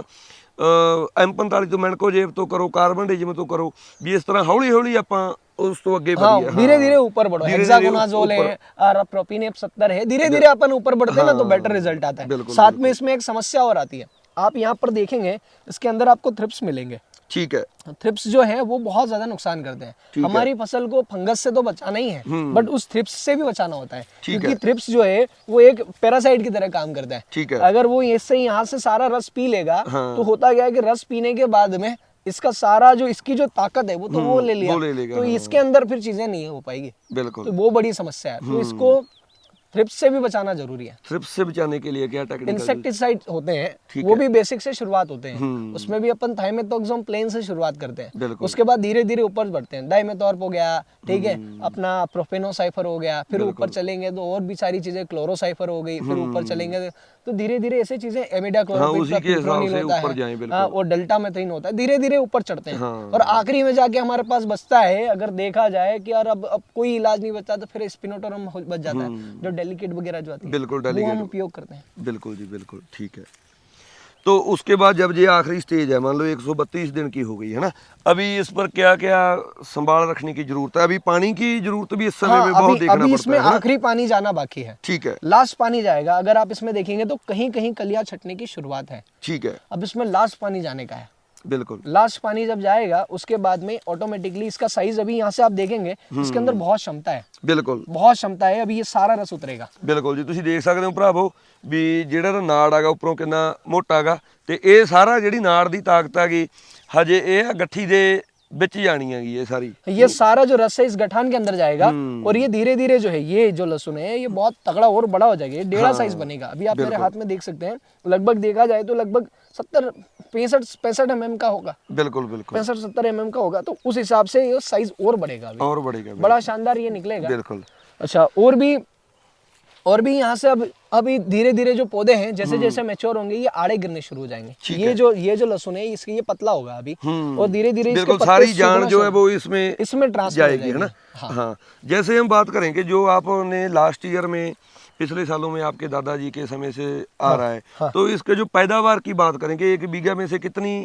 M45 तो मैनकोजेब तो करो, कार्बनडाजिम तो करो, भी इस तरह हौली हौली आपां उस तो आगे बढ़िए। धीरे धीरे ऊपर बढ़ो। हेक्सागोनाजोल है और प्रोपिनेप 70 है, धीरे धीरे अपन ऊपर बढ़ते हैं ना, तो बेटर रिजल्ट आता है। साथ में इसमें एक समस्या और आती है, आप यहाँ पर देखेंगे इसके अंदर आपको थ्रिप्स मिलेंगे। ठीक है। थ्रिप्स जो है वो बहुत ज्यादा नुकसान करते हैं। हमारी फसल को फंगस से तो बचाना ही है, बट उस थ्रिप्स से भी बचाना होता है, क्योंकि थ्रिप्स जो है वो एक पैरासाइट की तरह काम करता है। ठीक है। अगर वो इससे यहाँ से सारा रस पी लेगा, तो होता क्या है कि रस पीने के बाद में इसका सारा जो इसकी जो ताकत है वो तो वो ले लिया, तो इसके अंदर फिर चीजें नहीं हो पाएगी। बिल्कुल। तो वो बड़ी समस्या है। तो इसको थ्रिप्स से भी बचाना जरूरी है। थ्रिप्स से बचाने के लिए क्या टेक्निक? इंसेक्टिसाइड होते हैं, वो भी बेसिक से शुरुआत होते हैं। उसमें भी अपन थाइमेथोक्सम प्लेन से शुरुआत करते हैं, उसके बाद धीरे धीरे ऊपर बढ़ते हैं। डाइमेथॉर्प हो गया, ठीक है, अपना प्रोफेनोसाइफर हो गया, फिर ऊपर चलेंगे तो और भी सारी चीजें, क्लोरोसाइफर हो गई, फिर ऊपर चलेंगे तो धीरे धीरे ऐसे चीजें, एमिडाक्लोरोपिड का पिप्रोनिल होता है और डेल्टा मेथिन होता है, धीरे धीरे ऊपर चढ़ते हैं। और आखिरी में जाके हमारे पास बचता है, अगर देखा जाए कि यार अब कोई इलाज नहीं बचा, तो फिर स्पिनोटोरम बच जाता है, जो डेलिकेट वगैरह जो आती है, बिल्कुल वो हम उपयोग करते हैं। बिल्कुल जी, बिल्कुल ठीक है। तो उसके बाद जब ये आखिरी स्टेज है, मान लो 132 दिन की हो गई है ना, अभी इस पर क्या क्या संभाल रखने की जरूरत है? अभी पानी की जरूरत भी इस समय में बहुत देखना पड़ता है। इसमें आखिरी पानी जाना बाकी है। ठीक है। लास्ट पानी जाएगा। अगर आप इसमें देखेंगे तो कहीं कहीं कलियां छटने की शुरुआत है। ठीक है। अब इसमें लास्ट पानी जाने का है। बिल्कुल। लास्ट पानी जब जाएगा उसके बाद में ऑटोमेटिकली इसका साइज, अभी यहाँ से आप देखेंगे इसके अंदर बहुत क्षमता है। बिल्कुल, बहुत क्षमता है। अभी ये सारा रस उतरेगा। बिल्कुल जी, तुसीं देख सकते हो भरावो भी ਜਿਹੜਾ ਨਾੜ ਹੈਗਾ ਉੱਪਰੋਂ ਕਿੰਨਾ ਮੋਟਾ ਹੈਗਾ, ਤੇ ਇਹ ਸਾਰਾ ਜਿਹੜੀ ਨਾੜ ਦੀ ਤਾਕਤ ਹੈਗੀ ਹਜੇ ਇਹ ਗੱਠੀ ਦੇ बिच जानी है ये सारी, ये सारा जो रस है इस गठान के अंदर जाएगा और ये धीरे धीरे जो है ये जो लहसुन है ये बहुत तगड़ा और बड़ा हो जाएगा, ये डेढ़ा साइज बनेगा। अभी आप मेरे हाथ में देख सकते हैं, लगभग देखा जाए तो लगभग 65 mm का होगा। बिल्कुल बिल्कुल 65-70 mm का होगा, तो उस हिसाब से ये साइज और बढ़ेगा, और बढ़ेगा, बड़ा शानदार ये निकलेगा। बिल्कुल। अच्छा, और भी यहाँ से अब अभी धीरे धीरे जो पौधे हैं जैसे जैसे मैच्योर होंगे ये आड़े गिरने शुरू हो जाएंगे। ये जो लहसुन है इसके ये पतला होगा अभी, और धीरे धीरे बिल्कुल सारी जान जो है वो इसमें ट्रांसफर जाएगी, है ना। हाँ, जैसे हम बात करें कि जो आपने लास्ट ईयर में, पिछले सालों में आपके दादाजी के समय से आ रहा है, तो इसके जो पैदावार की बात करें कि 1 बीघा में से कितनी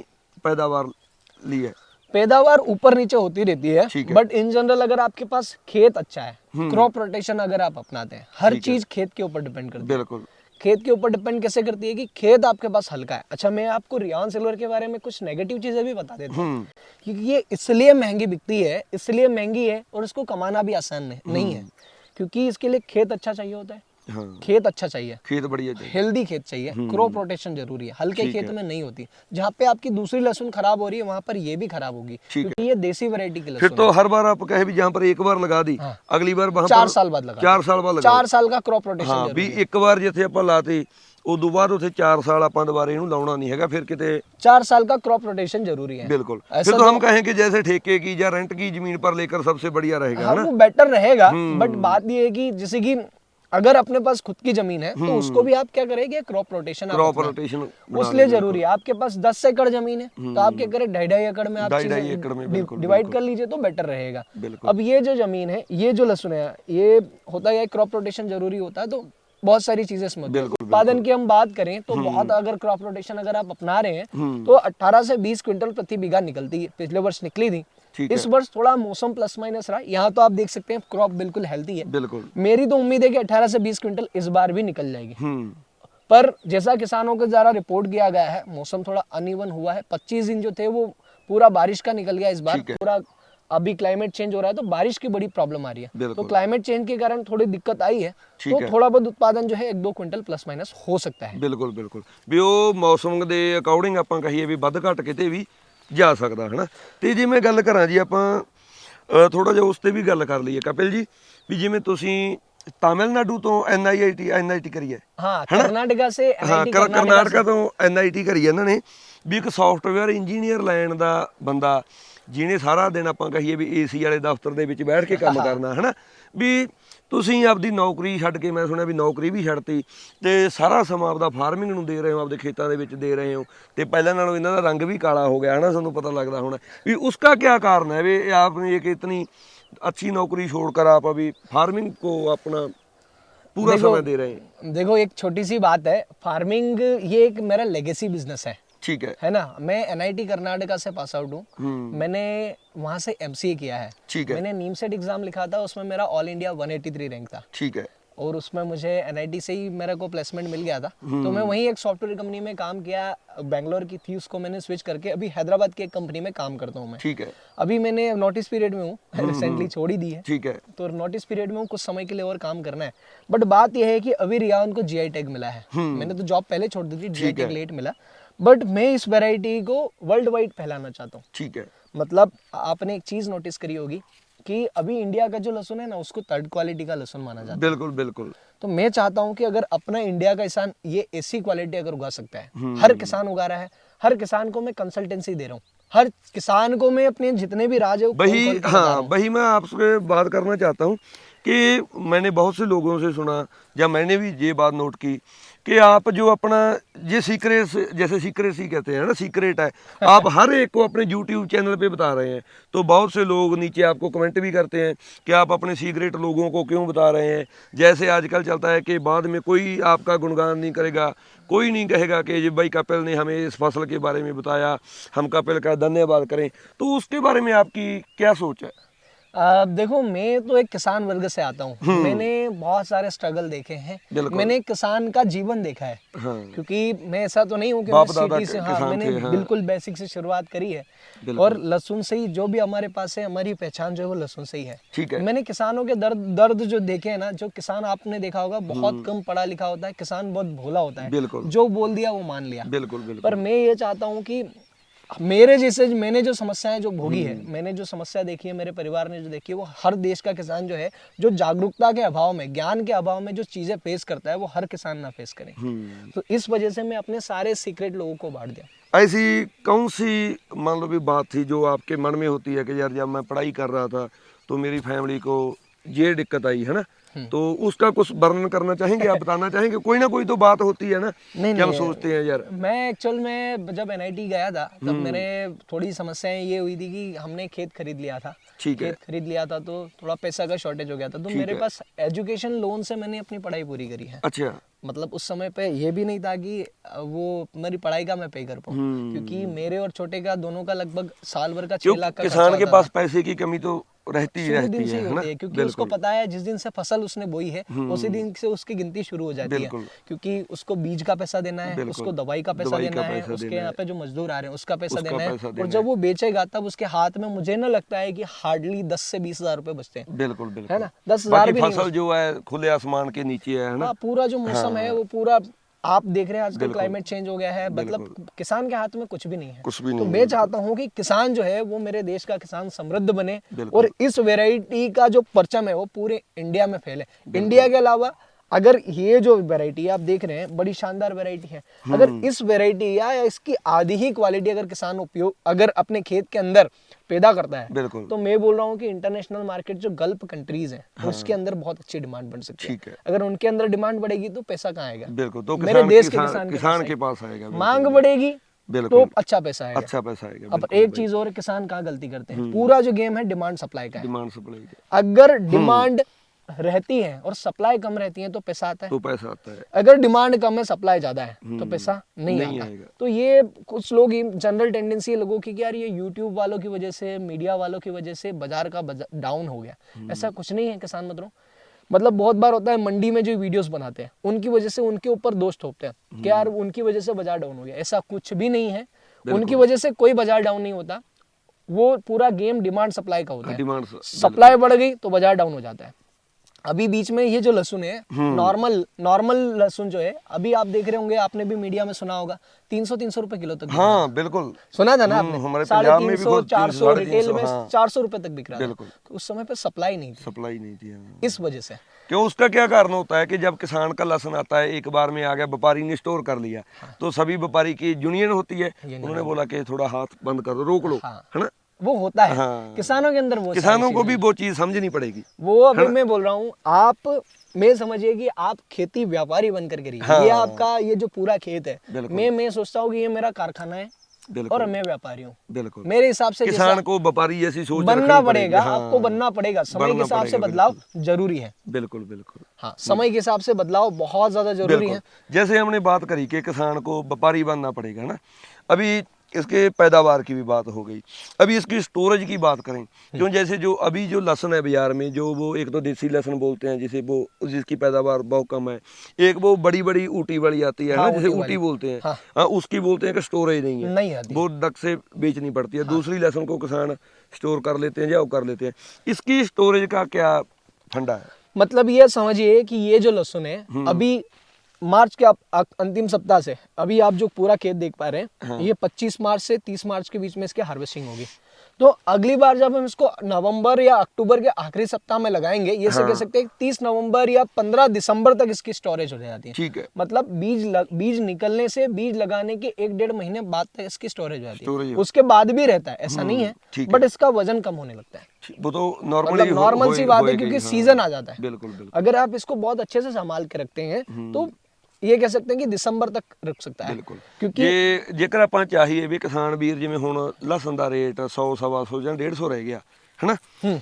पैदावार ली है? पैदावार ऊपर नीचे होती रहती है, बट इन जनरल अगर आपके पास खेत अच्छा है, क्रॉप रोटेशन अगर आप अपनाते हैं, हर चीज खेत के ऊपर डिपेंड करती है। बिल्कुल, खेत के ऊपर डिपेंड कैसे करती है कि खेत आपके पास हल्का है। अच्छा, मैं आपको रियावन सिल्वर के बारे में कुछ नेगेटिव चीजें भी बता देता हूँ, क्योंकि ये इसलिए महंगी बिकती है, इसलिए महंगी है और इसको कमाना भी आसान नहीं है, क्योंकि इसके लिए खेत अच्छा चाहिए होता है। खेत अच्छा चाहिए, खेत बढ़िया चाहिए, हेल्दी खेत चाहिए, क्रॉप रोटेशन जरूरी है, हल्के खेत में नहीं होती। जहाँ पे आपकी दूसरी लहसुन खराब हो रही है वहाँ पर ये भी खराब होगी, क्योंकि ये देसी वैरायटी की लहसुन। फिर तो हर बार आप कहे भी जहाँ पर एक बार लगा दी, अगली बार 4 साल बाद लगा, 4 साल बाद लगा, 4 साल का क्रॉप रोटेशन। हाँ, भी एक बार जिथे ਆਪਾਂ ਲਾਤੀ ਉਦੋਂ ਬਾਅਦ उथे 4 साल ਆਪਾਂ ਦੁਬਾਰਾ ਇਹਨੂੰ ਲਾਉਣਾ नहीं हैगा, फिर किते 4 साल का क्रॉप रोटेशन जरूरी है। बिल्कुल, फिर तो हम कहें कि जैसे ठेके की या रेंट की जमीन पर लेकर सबसे बढ़िया रहेगा, है ना, वो बेटर रहेगा। बट बात ये है कि जैसे कि अगर अपने पास खुद की जमीन है तो उसको भी आप क्या करेंगे, क्रॉप रोटेशन उसलिए जरूरी है। आपके पास 10 एकड़ जमीन है तो आप क्या करें, 2.5 एकड़ में आप डिवाइड कर लीजिए तो बेटर रहेगा। अब ये जो जमीन है, ये जो लहसुन है, ये होता है क्रॉप रोटेशन जरूरी होता है, तो बहुत सारी चीजें इसमें। उत्पादन की हम बात करें तो बहुत, अगर क्रॉप रोटेशन अगर आप अपना रहे हैं तो 18 से 20 क्विंटल प्रति बीघा निकलती है। पिछले वर्ष निकली थी, इस वर्ष थोड़ा मौसम प्लस माइनस रहा। यहाँ तो आप देख सकते हैं क्रॉप बिल्कुल हेल्दी है। बिल्कुल, मेरी तो उम्मीद है कि 18 से 20 क्विंटल इस बार भी निकल जाएगी। पर जैसा किसानों के द्वारा रिपोर्ट किया गया है, मौसम थोड़ा अनइवन हुआ है। 25 दिन जो थे वो पूरा बारिश का निकल गया इस बार पूरा। अभी क्लाइमेट चेंज हो रहा है तो बारिश की बड़ी प्रॉब्लम आ रही है, तो क्लाइमेट चेंज के कारण थोड़ी दिक्कत आई है, तो थोड़ा बहुत उत्पादन जो है 1-2 क्विंटल प्लस माइनस हो सकता है। बिल्कुल बिल्कुल, भी ਉਹ ਮੌਸਮ ਦੇ ਅਕੋਰਡਿੰਗ ਆਪਾਂ ਕਹੀਏ ਵੀ ਵੱਧ ਘੱਟ ਕਿਤੇ ਵੀ ਜਾ ਸਕਦਾ, ਹੈ ਨਾ। ਤੇ ਜੇ ਮੈਂ ਗੱਲ ਕਰਾਂ ਜੀ, ਆਪਾਂ ਥੋੜਾ ਜਿਹਾ ਉਸ ਤੇ ਵੀ ਗੱਲ ਕਰ ਲਈਏ ਕਪਿਲ ਜੀ, ਵੀ ਜਿਵੇਂ ਤੁਸੀਂ ਤਾਮਿਲਨਾਡੂ ਤੋਂ NIT ਕਰੀ ਹੈ, ਹਾਂ, ਕਰਨਾਟਕਾ ਸੇ ਕਰਨਾਟਕਾ ਤੋਂ NIT ਕਰੀ ਇਹਨਾਂ ਨੇ, ਵੀ ਇੱਕ ਸੌਫਟਵੇਅਰ ਇੰਜੀਨੀਅਰ ਲੈਣ ਦਾ ਬੰਦਾ ਜਿਹਨੇ ਸਾਰਾ ਦਿਨ ਆਪਾਂ ਕਹੀਏ ਵੀ AC ਵਾਲੇ ਦਫ਼ਤਰ ਦੇ ਵਿੱਚ ਬੈਠ ਕੇ ਕੰਮ ਕਰਨਾ, ਹੈ ਨਾ, ਵੀ ਤੁਸੀਂ ਆਪਦੀ ਨੌਕਰੀ ਛੱਡ ਕੇ, ਮੈਂ ਸੁਣਿਆ ਵੀ ਨੌਕਰੀ ਵੀ ਛੱਡਤੀ ਤੇ ਸਾਰਾ ਸਮਾਂ ਆਪਦਾ ਫਾਰਮਿੰਗ ਨੂੰ ਦੇ ਰਹੇ ਹੋ, ਆਪਦੇ ਖੇਤਾਂ ਦੇ ਵਿੱਚ ਦੇ ਰਹੇ ਹੋ, ਤੇ ਪਹਿਲਾਂ ਨਾਲੋਂ ਇਹਨਾਂ ਦਾ ਰੰਗ ਵੀ ਕਾਲਾ ਹੋ ਗਿਆ, ਹੈ ਨਾ, ਤੁਹਾਨੂੰ ਪਤਾ ਲੱਗਦਾ ਹੋਣਾ ਵੀ ਉਸका क्या कारण है, वे आपने एक इतनी अच्छी नौकरी छोड़कर आप अभी फार्मिंग को अपना पूरा समय दे रहे हैं? देखो, एक छोटी सी बात है, फार्मिंग ये एक मेरा लेगेसी बिजनेस है ना। मैं NIT कर्नाटका से पास आउट हूँ, मैंने वहाँ से MCA किया है, मैंने नीमसेट एग्जाम लिखा था, उसमें मेरा ऑल इंडिया 183 रैंक था, ठीक है, और उसमें मुझे NIT से ही मेरे को प्लेसमेंट मिल गया था। तो मैं वहीं एक सॉफ्टवेयर कंपनी में काम किया, बेंगलोर की थी, उसको मैंने स्विच करके अभी हैदराबाद की एक कंपनी में काम करता हूँ मैं, ठीक है। अभी मैंने नोटिस पीरियड में हूँ, रिसेंटली छोड़ ही दी है, ठीक है, तो नोटिस पीरियड में हूँ, कुछ समय के लिए और काम करना है। बट बात यह है कि अभी रियावन को GI टैग मिला है, मैंने तो जॉब पहले छोड़ दी थी, GI टैग लेट मिला, बट मैं इस वैरायटी को वर्ल्ड वाइड फैलाना चाहता हूँ, ठीक है। मतलब आपने एक चीज नोटिस करी होगी कि अभी इंडिया का जो लहसुन है ना, उसको 3rd क्वालिटी का लहसुन माना जाता है। बिल्कुल बिल्कुल। तो मैं चाहता हूँ कि अगर अपना इंडिया का किसान ये ऐसी क्वालिटी अगर उगा सकता है, हर किसान उगा रहा है, हर किसान को मैं कंसल्टेंसी दे रहा हूँ, हर किसान को मैं अपने जितने भी राज है वही मैं आपसे बात करना चाहता हूँ कि मैंने बहुत से लोगों से सुना, या मैंने भी ये बात नोट की कि आप जो अपना ये सीक्रेसी कहते हैं ना, सीक्रेट है, आप हर एक को अपने YouTube चैनल पे बता रहे हैं, तो बहुत से लोग नीचे आपको कमेंट भी करते हैं कि आप अपने सीक्रेट लोगों को क्यों बता रहे हैं। जैसे आजकल चलता है कि बाद में कोई आपका गुणगान नहीं करेगा, कोई नहीं कहेगा कि जी भाई कपिल ने हमें इस फसल के बारे में बताया, हम कपिल का धन्यवाद करें, तो उसके बारे में आपकी क्या सोच है? देखो, मैं तो एक किसान वर्ग से आता हूँ, मैंने बहुत सारे स्ट्रगल देखे हैं, मैंने किसान का जीवन देखा है, क्योंकि मैं ऐसा तो नहीं हूँ कि मैं सिटी से, मैंने बिल्कुल बेसिक से शुरुआत करी है, और लहसुन से ही जो भी हमारे पास है, हमारी पहचान जो है वो लहसुन से ही है, ठीक है। मैंने किसानों के दर्द जो देखे हैं ना, जो किसान आपने देखा होगा बहुत कम पढ़ा लिखा होता है, किसान बहुत भोला होता है, जो बोल दिया वो मान लिया, बिल्कुल। पर मैं ये चाहता हूँ कि मेरे जैसे मैंने जो समस्याएं जो भोगी है, मैंने जो समस्या देखी है, मेरे परिवार ने जो देखी है, वो हर देश का किसान जो है, जो जागरूकता के अभाव में, ज्ञान के अभाव में जो चीजें फेस करता है, वो हर किसान ना फेस करे। तो इस वजह से मैं अपने सारे सीक्रेट लोगों को बांट दिया। ऐसी कौन सी मान लो भी बात थी जो आपके मन में होती है कि यार जब मैं पढ़ाई कर रहा था तो मेरी फैमिली को ये दिक्कत आई है ना, तो उसका कुछ वर्णन करना चाहेंगे आप, बताना चाहेंगे? कोई ना कोई तो बात होती है ना कि हम सोचते हैं यार। मैं एक्चुअल में जब NIT गया था तब मेरे थोड़ी समस्याएं ये हुई थी कि हमने खेत खरीद लिया था। खेत खरीद लिया था तो थोड़ा पैसा का शॉर्टेज हो गया था, तो मेरे पास एजुकेशन लोन से मैंने अपनी पढ़ाई पूरी करी है। अच्छा। मतलब उस समय पे ये भी नहीं था कि वो मेरी पढ़ाई का मैं पे कर पाऊँ, क्योंकि मेरे और छोटे का दोनों का लगभग साल भर का 6 लाख का किसान के पास पैसे की कमी तो रहती दिन है से होती है, क्योंकि उसको पता है जिस दिन से फसल उसने बोई है उसी दिन से उसकी गिनती शुरू हो जाती है, क्योंकि उसको बीज का पैसा देना है, उसको दवाई का पैसा देना है, उसके यहाँ पे जो मजदूर आ रहे हैं उसका पैसा देना है, और जब वो बेचेगा तब उसके हाथ में मुझे ना लगता है कि हार्डली 10 से 20 हजार रुपए बचते हैं। बिल्कुल है ना, 10,000 भी फसल जो है खुले आसमान के नीचे है ना। पूरा जो मौसम है वो पूरा आप देख रहे हैं, आजकल क्लाइमेट चेंज हो गया है, मतलब किसान के हाथ में कुछ भी नहीं है। तो मैं चाहता हूँ कि किसान जो है वो मेरे देश का किसान समृद्ध बने और इस वैरायटी का जो परचम है वो पूरे इंडिया में फैले। इंडिया के अलावा अगर ये जो वैरायटी आप देख रहे हैं बड़ी शानदार वैरायटी है, अगर इस वैरायटी या इसकी आधी ही क्वालिटी अगर किसान उपयोग अगर अपने खेत के अंदर पैदा करता है, तो मैं बोल रहा हूँ कि इंटरनेशनल मार्केट जो गल्फ कंट्रीज हैं उसके अंदर बहुत अच्छी डिमांड बन सकती है। अगर उनके अंदर डिमांड बढ़ेगी तो पैसा कहाँ आएगा? बिल्कुल, तो मेरे देश के किसान के पास आएगा। मांग बढ़ेगी तो अच्छा पैसा आएगा। अच्छा पैसा आएगा। अब एक चीज और, किसान कहाँ गलती करते हैं, पूरा जो गेम है डिमांड सप्लाई का है। Demand supply. अगर डिमांड रहती है और सप्लाई कम रहती है तो पैसा आता है। तो पैसा आता है। अगर डिमांड कम है सप्लाई ज्यादा है तो पैसा नहीं आता। तो ये कुछ लोग जनरल टेंडेंसी है लोगों की कि यार ये यूट्यूब वालों की वजह से, मीडिया वालों की वजह से बाजार का डाउन हो गया। ऐसा कुछ नहीं है किसान मित्रों। मतलब बहुत बार होता है मंडी में जो वीडियोस बनाते हैं उनकी वजह से उनके ऊपर दोष थोपते हैं कि यार उनकी वजह से बाजार डाउन हो गया। ऐसा कुछ भी नहीं है, उनकी वजह से कोई बाजार डाउन नहीं होता। वो पूरा गेम डिमांड सप्लाई का होता है। सप्लाई बढ़ गई तो बाजार डाउन हो जाता है। अभी बीच में ये जो लहसुन है, नॉर्मल लहसुन जो है, अभी आप देख रहे होंगे, आपने भी मीडिया में सुना होगा 300 रुपए किलो तक। हाँ बिल्कुल सुना था ना आपने। हमारे पंजाब में भी 400 रिटेल में 400 रुपए तक बिक रहा था। उस समय पे सप्लाई नहीं थी। इस वजह से क्यों, उसका क्या कारण होता है कि जब किसान का लहसुन आता है एक बार में आ गया, व्यापारी ने स्टोर कर लिया, तो सभी व्यापारी की यूनियन होती है, उन्होंने बोला कि थोड़ा हाथ बंद कर दो, रोक लो, है ना। वो होता है। हाँ। किसानों के अंदर वो, किसानों को भी वो चीज समझनी पड़ेगी। वो अभी मैं बोल रहा हूँ, आप मैं समझिए कि आप खेती व्यापारी बनकर करिए। हाँ। ये आपका ये जो पूरा खेत है, मैं सोचता हूँ कि ये मेरा कारखाना है और मैं व्यापारी हूँ। बिल्कुल मेरे हिसाब से किसान को व्यापारी जैसी सोच बनना पड़ेगा। हाँ। आपको बनना पड़ेगा। समय के हिसाब से बदलाव जरूरी है। बिल्कुल। हाँ, समय के हिसाब से बदलाव बहुत ज्यादा जरूरी है। जैसे हमने बात करी कि किसान को व्यापारी बनना पड़ेगा ना, अभी इसके पैदावार की भी बात हो गई, अभी इसकी स्टोरेज की बात करें। क्यों, जैसे जो अभी जो लहसुन है बाजार में, जो वो एक तो देसी लहसुन बोलते हैं जिसे, वो जिसकी पैदावार बहुत कम है, एक वो बड़ी ऊटी वाली आती है ना, जिसे ऊटी बोलते हैं। हाँ, उसकी बोलते हैं कि स्टोरेज नहीं है, वो डक से बेचनी पड़ती है। दूसरी लहसुन को किसान स्टोर कर लेते हैं या वो कर लेते हैं। इसकी स्टोरेज का क्या फंडा है? मतलब ये समझिए कि ये जो लहसुन है अभी मार्च के अंतिम सप्ताह से अभी आप जो पूरा खेत देख पा रहे हैं, ये 25 मार्च से 30 मार्च के बीच में इसकी हार्वेस्टिंग होगी। तो अगली बार जब हम इसको नवंबर या अक्टूबर के आखिरी सप्ताह में लगाएंगे, ये से कह सकते हैं 30 नवंबर या 15 दिसंबर तक इसकी स्टोरेज हो जाती है। ठीक है। मतलब बीज निकलने से बीज लगाने के 1-1.5 महीने बाद तक इसकी स्टोरेज हो जाती है। उसके बाद भी रहता है, ऐसा नहीं है, बट इसका वजन कम होने लगता है। वो तो नॉर्मल सी बात है, क्योंकि सीजन आ जाता है। बिल्कुल। अगर आप इसको बहुत अच्छे से संभाल के रखते हैं तो ये कह सकते हैं कि दिसंबर तक रख सकता है। बिल्कुल। क्योंकि जेकर ਆਪਾਂ ਚਾਹੀਏ ਵੀ ਕਿਸਾਨ ਵੀਰ, ਜਿਵੇਂ ਹੁਣ ਲਸਣ ਦਾ ਰੇਟ 100 ਸਵਾ 100 ਜਾਂ 150 ਰਹਿ ਗਿਆ ਹੈਨਾ,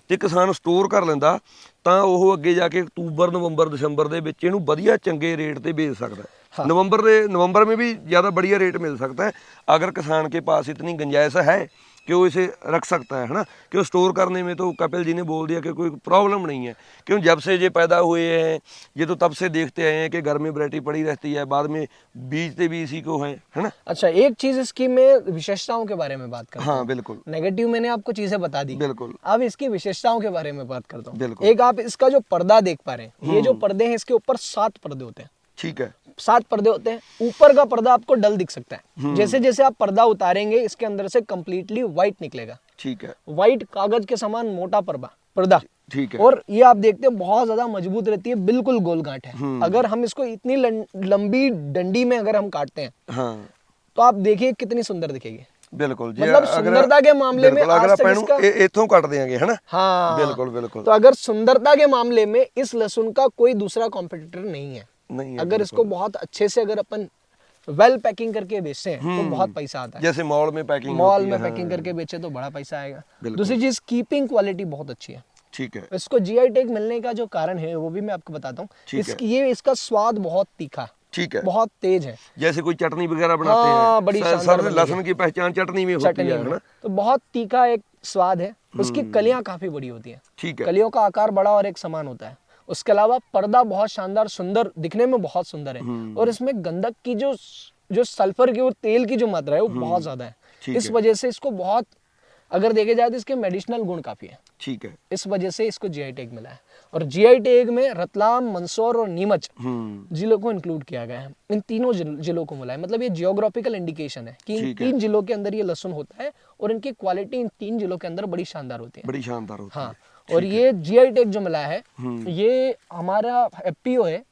ਤੇ ਕਿਸਾਨ ਸਟੋਰ ਕਰ ਲੈਂਦਾ ਤਾਂ ਉਹ ਅੱਗੇ ਜਾ ਕੇ ਅਕਤੂਬਰ ਨਵੰਬਰ ਦਸੰਬਰ ਦੇ ਵਿੱਚ ਇਹਨੂੰ ਵਧੀਆ ਚੰਗੇ ਰੇਟ ਤੇ बेच सकता है। नवंबर में भी ज़्यादा बढ़िया रेट मिल सकता है अगर किसान के पास इतनी गुंजाइश है कि वो इसे रख सकता है ना। क्यों, स्टोर करने में तो कपिल जी ने बोल दिया कि कोई प्रॉब्लम नहीं है। क्यों, जब से ये पैदा हुए हैं ये तो तब से देखते आए हैं कि घर में वैरायटी पड़ी रहती है, बाद में बीजते भी इसी को है ना। अच्छा, एक चीज इसकी मैं विशेषताओं के बारे में बात करता हूं। हाँ बिल्कुल। नेगेटिव मैंने आपको चीजें बता दी, बिल्कुल। अब इसकी विशेषताओं के बारे में बात करता हूँ। बिल्कुल। एक आप इसका जो पर्दा देख पा रहे हैं, ये जो पर्दे हैं इसके ऊपर 7 पर्दे होते हैं। ठीक है। 7 पर्दे होते हैं। ऊपर का पर्दा आपको डल दिख सकता है, जैसे जैसे आप पर्दा उतारेंगे इसके अंदर से कंप्लीटली व्हाइट निकलेगा। ठीक है। व्हाइट कागज के समान मोटा पर्दा। ठीक है। और ये आप देखते हैं बहुत ज्यादा मजबूत रहती है, बिल्कुल गोल गांठ है। अगर हम इसको इतनी लंबी डंडी में अगर हम काटते हैं, हाँ, तो आप देखिए कितनी सुंदर दिखेगी। बिल्कुल जी। मतलब सुंदरता के मामले में अगर आज तक आप इसका इथों काट देंगे, है ना? हाँ बिल्कुल बिल्कुल। तो अगर सुंदरता के मामले में इस लहसुन का कोई दूसरा कॉम्पिटिटर नहीं है। नहीं है, अगर इसको बहुत अच्छे से अगर अपन वेल पैकिंग करके बेचते हैं तो बहुत पैसा आता है। जैसे मॉल में पैकिंग मॉल में पैकिंग करके बेचे तो बड़ा पैसा आएगा। दूसरी चीज, कीपिंग क्वालिटी बहुत अच्छी है। ठीक है। इसको जीआई टैग मिलने का जो कारण है वो भी मैं आपको बताता हूँ। इसका स्वाद बहुत तीखा, ठीक है, बहुत तेज है। जैसे कोई चटनी वगैरह बनाते हैं, बड़ी सब लहसुन की पहचान चटनी में होती है ना? तो बहुत तीखा एक स्वाद है। उसकी कलियां काफी बड़ी होती हैं। ठीक है। कलियों का आकार बड़ा और एक समान होता है। उसके अलावा पर्दा बहुत शानदार, सुंदर, दिखने में बहुत सुंदर है। और इसमें गंधक की जो सल्फर की और तेल की जो मात्रा है वो बहुत ज्यादा है। इस वजह से इसको बहुत, अगर देखे जाए तो इसके मेडिसिनल गुण काफी है। ठीक है। इस वजह से इसको जीआई टैग मिला है। और जीआई टैग में रतलाम, मंदसौर और नीमच जिलों को इंक्लूड किया गया है। इन तीनों जिलों को मिला है। मतलब ये जियोग्राफिकल इंडिकेशन है कि इन 3 जिलों के अंदर ये लहसुन होता है और इनकी क्वालिटी इन 3 जिलों के अंदर बड़ी शानदार होती है। बड़ी शानदार होती है। हाँ, और ये जीआई टैग जो मिला है ये हमारा एफपीओ है,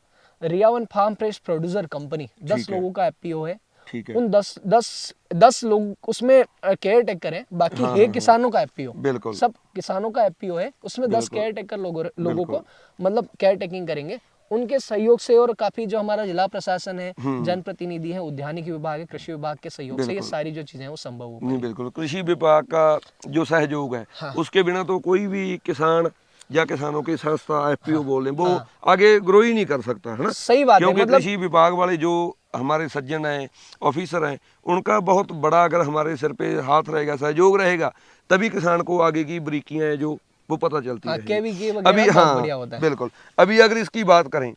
रियावन फार्म फ्रेश प्रोड्यूसर कंपनी। 10 लोगों का एफपीओ है। ठीक है। उन 10 लोग उसमें केयर टेकर हैं, बाकी है किसानों का एफपीओ। बिल्कुल। सब किसानों का एफपीओ है। उसमें 10 केयर टेकर लोगों को मतलब केयर टेकिंग करेंगे। उनके सहयोग से और काफी जो हमारा जिला प्रशासन है, जनप्रतिनिधि है, उद्यानिकी विभाग है, कृषि विभाग के सहयोग से ये सारी जो चीजें हैं वो संभव हो। नहीं, बिल्कुल। कृषि विभाग का जो सहयोग है, उसके बिना तो कोई भी किसान या किसानों की संस्था एफपीओ बोल रहे वो आगे ग्रो ही नहीं कर सकता, है ना? सही बात है। क्योंकि मतलब कृषि विभाग वाले जो हमारे सज्जन हैं, ऑफिसर हैं, उनका बहुत बड़ा अगर हमारे सिर पे हाथ रहेगा, सहयोग रहेगा, तभी किसान को आगे की बारीकियां हैं जो वो पता चलती है। अभी हाँ बिल्कुल। अभी अगर इसकी बात करें,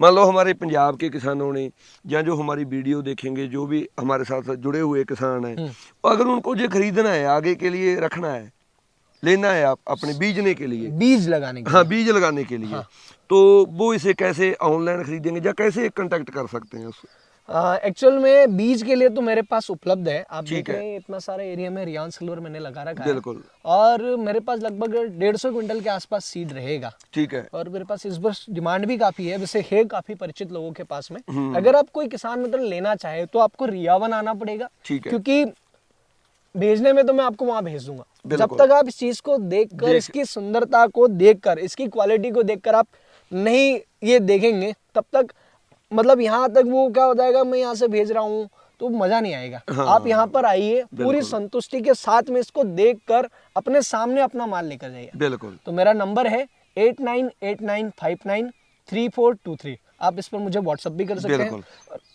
मान लो हमारे पंजाब के किसानों ने या जो हमारी वीडियो देखेंगे, जो भी हमारे साथ जुड़े हुए किसान हैं, अगर उनको जो खरीदना है, आगे के लिए रखना है, लेना है, आप अपने बीजने के लिए, बीज लगाने के लिए, हाँ बीज लगाने के लिए, तो वो इसे कैसे ऑनलाइन खरीदेंगे या कैसे कांटेक्ट कर सकते हैं उसको? एक्चुअल में बीज के लिए तो मेरे पास उपलब्ध है। आप देख रहे हैं इतना सारा एरिया में रियान सिल्वर मैंने लगा रखा है। बिल्कुल। और मेरे पास लगभग 150 क्विंटल के आसपास सीड रहेगा। ठीक है। और मेरे पास इस वर्ष डिमांड भी काफी है, वैसे है काफी परिचित लोगों के पास में। अगर आप कोई किसान मित्र लेना चाहे तो आपको रियावन आना पड़ेगा। ठीक है। क्योंकि भेजने में तो मैं आपको वहां भेज दूंगा। जब तक आप इस चीज को देखकर, इसकी सुंदरता को देखकर, इसकी क्वालिटी को देखकर आप नहीं ये देखेंगे, तब तक मतलब यहाँ तक वो क्या हो जाएगा, मैं यहाँ से भेज रहा हूँ तो मजा नहीं आएगा। हाँ, आप यहाँ पर आइए, पूरी संतुष्टि के साथ में इसको देखकर अपने सामने अपना माल लेकर जाइए। बिल्कुल। तो मेरा नंबर है 8989593423। आप इस पर मुझे व्हाट्सएप भी कर सकते हैं।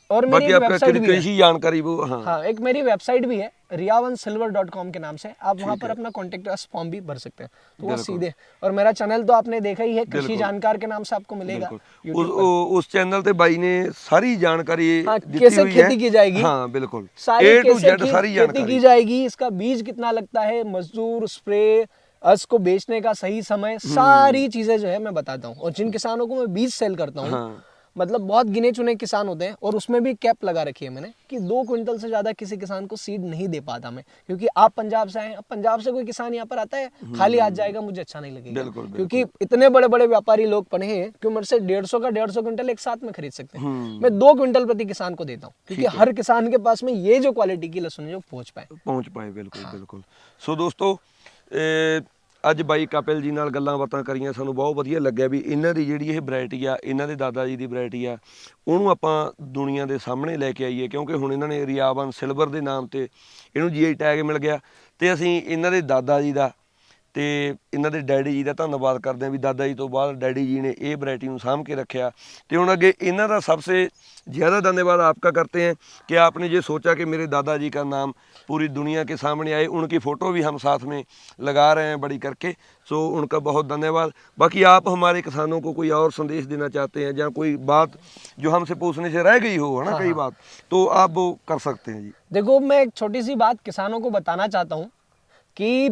और मेरी वेबसाइट भी है, जानकारी वो हाँ एक मेरी वेबसाइट भी है riyavansilver.com के नाम से। आप वहां पर अपना कॉन्टेक्ट फॉर्म भी भर सकते हैं, तो वो सीधे। और मेरा चैनल तो आपने देखा ही है, कृषि जानकार के नाम से आपको मिलेगा। उस चैनल पे भाई ने सारी जानकारी कैसे खेती की जाएगी, हाँ बिल्कुल, सारी खेती की जाएगी, इसका बीज कितना लगता है, मजदूर, स्प्रे, इसको बेचने का सही समय, सारी चीजें जो है मैं बताता हूँ। और जिन किसानों को मैं बीज सेल करता हूँ, मतलब बहुत गिने चुने किसान होते हैं, और उसमें भी कैप लगा रखी है मैंने कि 2 क्विंटल से ज्यादा किसी किसान को सीड नहीं दे पाता मैं। क्योंकि आप पंजाब से आए, अब पंजाब से कोई किसान यहाँ पर आता है खाली हाथ जाएगा, मुझे अच्छा नहीं लगेगा। क्योंकि इतने बड़े बड़े व्यापारी लोग पड़े हैं कि मेरे से 150 क्विंटल एक साथ में खरीद सकते हैं। मैं 2 क्विंटल प्रति किसान को देता हूँ, क्योंकि हर किसान के पास में ये जो क्वालिटी की लहसुन है जो पहुंच पाए। बिल्कुल बिल्कुल। सो दोस्तों, ਅੱਜ ਬਾਈ ਕਪਿਲ ਜੀ ਨਾਲ ਗੱਲਾਂ ਬਾਤਾਂ ਕਰੀਆਂ, ਸਾਨੂੰ ਬਹੁਤ ਵਧੀਆ ਲੱਗਿਆ ਵੀ ਇਹਨਾਂ ਦੀ ਜਿਹੜੀ ਇਹ ਵੈਰਾਈਟੀ ਆ, ਇਹਨਾਂ ਦੇ ਦਾਦਾ ਜੀ ਦੀ ਵੈਰਾਈਟੀ ਆ, ਉਹਨੂੰ ਆਪਾਂ ਦੁਨੀਆ ਦੇ ਸਾਹਮਣੇ ਲੈ ਕੇ ਆਈਏ। ਕਿਉਂਕਿ ਹੁਣ ਇਹਨਾਂ ਨੇ ਰਿਆਵਨ ਸਿਲਵਰ ਦੇ ਨਾਮ ਤੇ ਇਹਨੂੰ ਜੀਆਈ ਟੈਗ ਮਿਲ ਗਿਆ, ਤੇ ਅਸੀਂ ਇਹਨਾਂ ਦੇ ਦਾਦਾ ਜੀ ਦਾ ਤੇ ਇਹਨਾਂ ਦੇ ਡੈਡੀ ਜੀ ਦਾ ਧੰਨਵਾਦ ਕਰਦੇ ਹਾਂ ਵੀ ਦਾਦਾ ਜੀ ਤੋਂ ਬਾਅਦ ਡੈਡੀ जी ने ਇਹ ਵੈਰਾਈਟੀ ਨੂੰ ਸਾਂਭ के रखा। तो ਹੁਣ ਅੱਗੇ ਇਹਨਾਂ ਦਾ सबसे ज़्यादा धन्यवाद आपका करते हैं कि आपने ये सोचा कि मेरे दादाजी का नाम पूरी दुनिया के सामने आए। उनकी फ़ोटो भी हम साथ में लगा रहे हैं बड़ी करके, सो उनका बहुत धन्यवाद। बाकी आप हमारे किसानों को कोई और संदेश देना चाहते हैं, जहाँ कोई बात जो हमसे पूछने से रह गई हो, है ना, कई बात, तो आप वो कर सकते हैं जी। देखो, मैं एक छोटी सी बात किसानों को बताना चाहता हूँ कि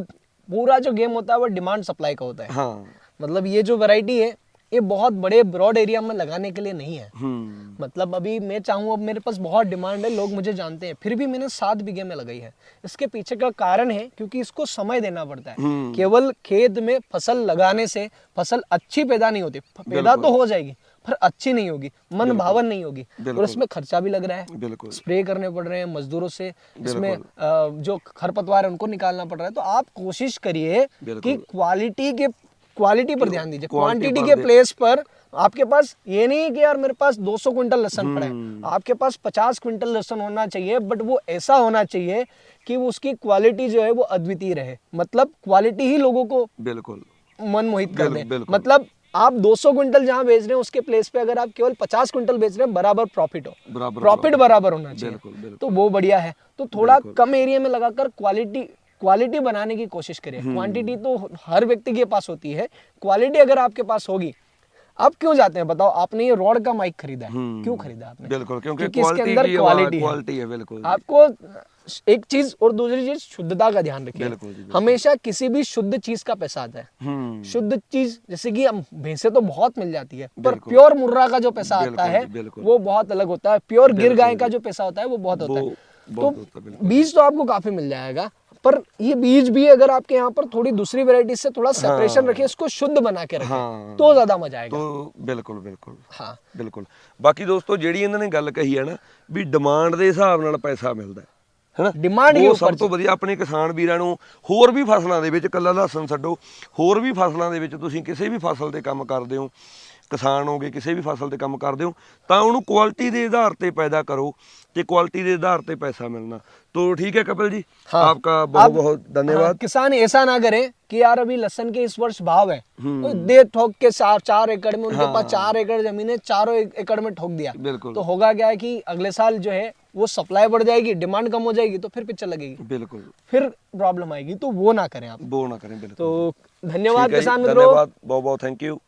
पूरा जो गेम होता है वो डिमांड सप्लाई का होता है। हाँ, मतलब ये जो वैरायटी है ये बहुत बड़े ब्रॉड एरिया में लगाने के लिए नहीं है। हम्म, मतलब अभी मैं चाहूँ, अब मेरे पास बहुत डिमांड है, लोग मुझे जानते हैं, फिर भी मैंने 7 बीघे में लगाई है। इसके पीछे का कारण है क्योंकि इसको समय देना पड़ता है। केवल खेत में फसल लगाने से फसल अच्छी पैदा नहीं होती, पैदा तो हो जाएगी पर अच्छी नहीं होगी, मन भावन नहीं होगी, और इसमें खर्चा भी लग रहा है, बिल्कुल स्प्रे करने पड़ रहे हैं मजदूरों से, इसमें जो खरपतवार है उनको निकालना पड़ रहा है। तो आप कोशिश करिए कि क्वालिटी पर ध्यान दीजिए, क्वांटिटी के प्लेस पर। आपके पास ये नहीं है कि यार मेरे पास 200 क्विंटल लहसुन पड़ा है, आपके पास 50 क्विंटल लहसुन होना चाहिए, बट वो ऐसा होना चाहिए कि उसकी क्वालिटी जो है वो अद्वितीय रहे। मतलब क्वालिटी ही लोगों को बिल्कुल मन मोहित कर दे। बिल्कुल। मतलब आप 200 क्विंटल जहां बेच रहे हैं उसके प्लेस पे अगर आप केवल 50 क्विंटल बेच रहे हैं, बराबर प्रॉफिट हो, प्रॉफिट बराबर होना चाहिए। बिल्कुल। तो वो बढ़िया है। तो थोड़ा कम एरिया में लगाकर क्वालिटी बनाने की कोशिश करिए। क्वांटिटी तो हर व्यक्ति के पास होती है, क्वालिटी अगर आपके पास होगी। आप क्यों जाते हैं बताओ? आपने ये रॉड का माइक खरीदा है, क्यों खरीदा आपने? बिल्कुल, क्योंकि इसके अंदर क्वालिटी है। बिल्कुल, आपको एक चीज और दूसरी चीज शुद्धता का ध्यान रखिए। हमेशा किसी भी शुद्ध चीज का पैसा आता है। शुद्ध चीज जैसे कि हम भैंसे तो बहुत मिल जाती है, पर प्योर मुर्रा का जो पैसा आता है वो बहुत अलग होता है। प्योर गिर गाय का जो पैसा होता है वो बहुत होता है। तो बीज तो आपको काफी मिल जाएगा, पर ये बीज भी अगर आपके यहाँ पर थोड़ी दूसरी वैरायटी से थोड़ा सेपरेशन रखिए, इसको शुद्ध बना के रखें, तो ज्यादा मजा आएगा। तो बिल्कुल हाँ बिल्कुल। बाकी ਦੋਸਤੋ ਜਿਹੜੀ ਇਹਨਾਂ ਨੇ ਗੱਲ ਕਹੀ ਹੈ ਨਾ ਵੀ ਡਿਮਾਂਡ ਦੇ ਹਿਸਾਬ ਨਾਲ ਪੈਸਾ ਮਿਲਦਾ ਹੈ ਨਾ, ਡਿਮਾਂਡ ਉਹ ਸਭ ਤੋਂ ਵਧੀਆ ਆਪਣੇ ਕਿਸਾਨ ਵੀਰਾਂ ਨੂੰ ਹੋਰ ਵੀ ਫਸਲਾਂ ਦੇ ਵਿੱਚ, ਕੱਲਾ ਲਹਸਨ ਛੱਡੋ, ਹੋਰ ਵੀ ਫਸਲਾਂ ਦੇ ਵਿੱਚ ਤੁਸੀਂ ਕਿਸੇ ਵੀ ਫਸਲ ਤੇ ਕੰਮ ਕਰਦੇ ਹੋ, किसान हो गए, किसी भी फसल से काम करते हो, तो उन्होंने क्वालिटी के आधार पर पैदा करो, तो क्वालिटी के आधार पर पैसा मिलना। तो ठीक है कपिल जी, आपका बहुत बहुत धन्यवाद। किसान ऐसा ना करें कि यार अभी लहसन के इस वर्ष भाव है, तो दे ठोक के 4 एकड़ में, उनके पास 4 एकड़ जमीन है, 4 एकड़ में ठोक दिया, तो होगा क्या है कि अगले साल जो है वो सप्लाई बढ़ जाएगी, डिमांड कम हो जाएगी, तो फिर पिक्चर लगेगी, बिल्कुल फिर प्रॉब्लम आएगी। तो वो ना करें आप, वो ना करें। बिल्कुल। तो धन्यवाद किसान मित्रों, धन्यवाद, बहुत बहुत थैंक यू।